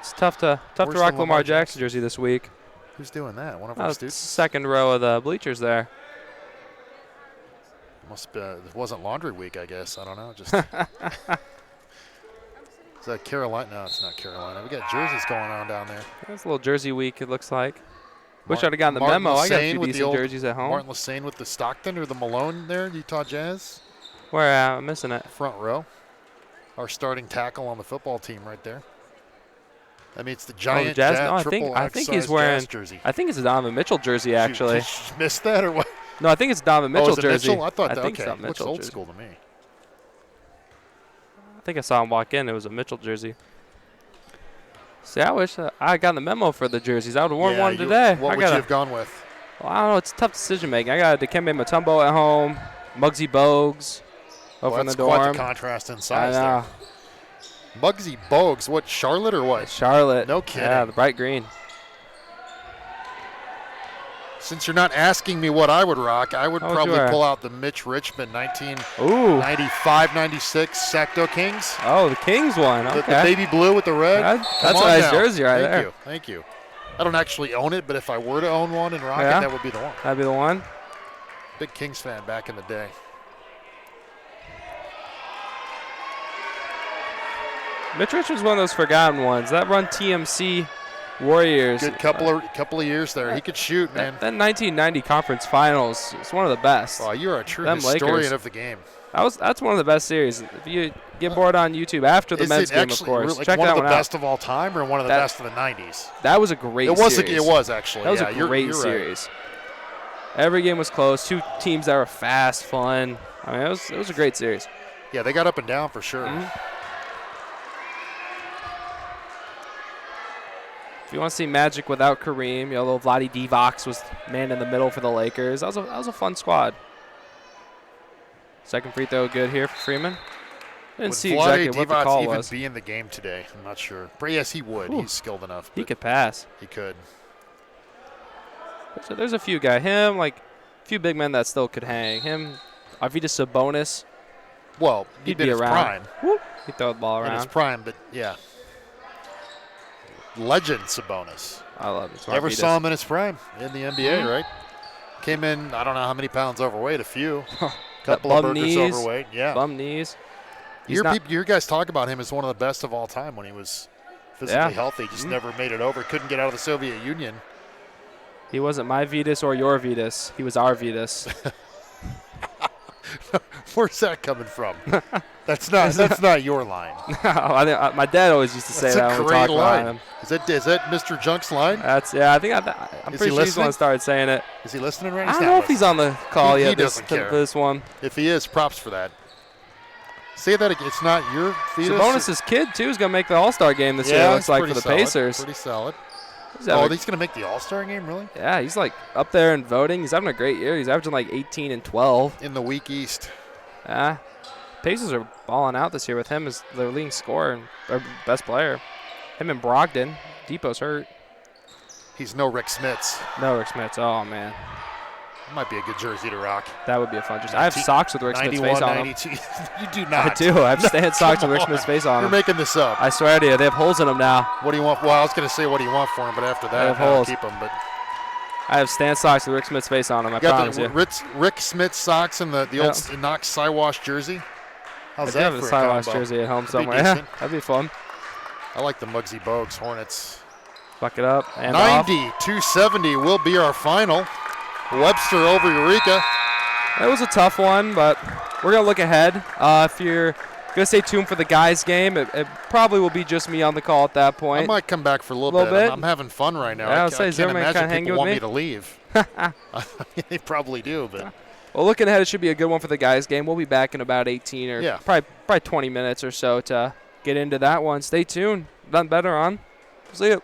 It's tough to rock Lamar Jackson jersey this week. Who's doing that? One of our students? Second row of the bleachers there. Must be, it wasn't laundry week, I guess. I don't know. Just is that Carolina? No, it's not Carolina. We got jerseys going on down there. It's a little jersey week, it looks like. Wish I'd have gotten the memo. I got a few decent jerseys at home. Martin Lassane with the Stockton or the Malone there, Utah Jazz. Where I'm missing it. Front row. Our starting tackle on the football team right there. I mean, it's the giant Jazz. I think he's wearing. Jersey. I think it's a Donovan Mitchell jersey, actually. Did you missed that or what? No, I think it's Donovan Mitchell jersey. Mitchell? I thought that. Okay, looks old school to me. I think I saw him walk in. It was a Mitchell jersey. See, I wish I got the memo for the jerseys. I would have worn one today. What would you have gone with? Well, I don't know. It's tough decision making. I got Dikembe Mutombo at home, Muggsy Bogues over in the dorm. That's quite the contrast in size there. Muggsy Bogues, what, Charlotte or what? Charlotte. No kidding. Yeah, the bright green. Since you're not asking me what I would rock, I would probably pull out the Mitch Richmond 1995-96 Sacto Kings. Oh, the Kings one. Okay. The baby blue with the red. That's a nice jersey right there. Thank you. I don't actually own it, but if I were to own one and rock it, that would be the one. That'd be the one. Big Kings fan back in the day. Mitch Richards one of those forgotten ones. That run TMC Warriors. Good couple of years there. He could shoot, man. That 1990 conference finals is one of the best. Oh, you're a true historian of the game. That's one of the best series. If you get bored on YouTube after the men's game, of course, like check that one out. One of the best of all time, or one of the best of the 90s? That was a great series. It was actually. That was a great series. Right. Every game was close. Two teams that were fast, fun. I mean, it was a great series. Yeah, they got up and down for sure. If you want to see Magic without Kareem, little Vlade Divac was man in the middle for the Lakers. That was a fun squad. Second free throw good here for Freeman. Didn't Would see Vlade exactly what the Divac call even was. be in the game today? I'm not sure. But yes, he would. Ooh. He's skilled enough. He could pass. He could. So there's a few guys. Him, like a few big men that still could hang. Him, Arvydas Sabonis. Well, He'd be be his around. prime. Whoop. He'd throw the ball In his around. prime, but yeah. Legend Sabonis. I love it. Never saw him in his prime in the NBA, Mhm. right? Came in, I don't know how many pounds overweight, a few. Got Couple of bum burgers knees. overweight, yeah. Bum knees. Your guys talk about him as one of the best of all time when he was physically healthy. Just never made it over. Couldn't get out of the Soviet Union. He wasn't my Vitas or your Vitas. He was our Vitas. Where's that coming from? That's not your line. My dad always used to say That's that a when we great talked line. about him. Is that Mr. Junk's line? That's I think I'm Is pretty he sure he's the one listening? that started saying it. Is he listening right I now? don't know if he's on the call He yet. doesn't care. This one. If he is, props for that. Say that again. It's not your Vitas. Sabonis' kid too is gonna make the All-Star game this year. It looks like for the Pacers. Pretty solid. He's He's going to make the All-Star game, really? Yeah, he's like up there in voting. He's having a great year. He's averaging like 18 and 12. In the weak East. Yeah. Pacers are balling out this year with him as their leading scorer and their best player. Him and Brogdon. Depot's hurt. He's no Rick Smits. No, Rick Smits. Oh, man. Might be a good jersey to rock. That would be a fun jersey. I have socks with Rick Smits' face on them. 92. You do not. I do. I have stand socks with Rick Smits' face on You're them. making this up. I swear to you, they have holes in them now. What do you want? Well, I was going to say what do you want for him, but after that, have I'll holes. keep him. But I have stand socks with Rick Smits' face on them. I you got promise the you. Rick Smits socks and the old Knox Siwash jersey. How's I do that have for a a Silas combo? jersey at home That'd be somewhere. Yeah, decent. that'd be fun. I like the Muggsy Bogues Hornets. Buck it up and off. 90-270 will be our final. Webster over Eureka. It was a tough one, but we're going to look ahead. If you're going to stay tuned for the guys' game, it probably will be just me on the call at that point. I might come back for a little bit. I'm having fun right now. Yeah, I I'll say, can't is everyone imagine kinda hanging people with want me? me to leave. They probably do, but Well, looking ahead, it should be a good one for the guys' game. We'll be back in about 18 or probably 20 minutes or so to get into that one. Stay tuned. Nothing better on. See you.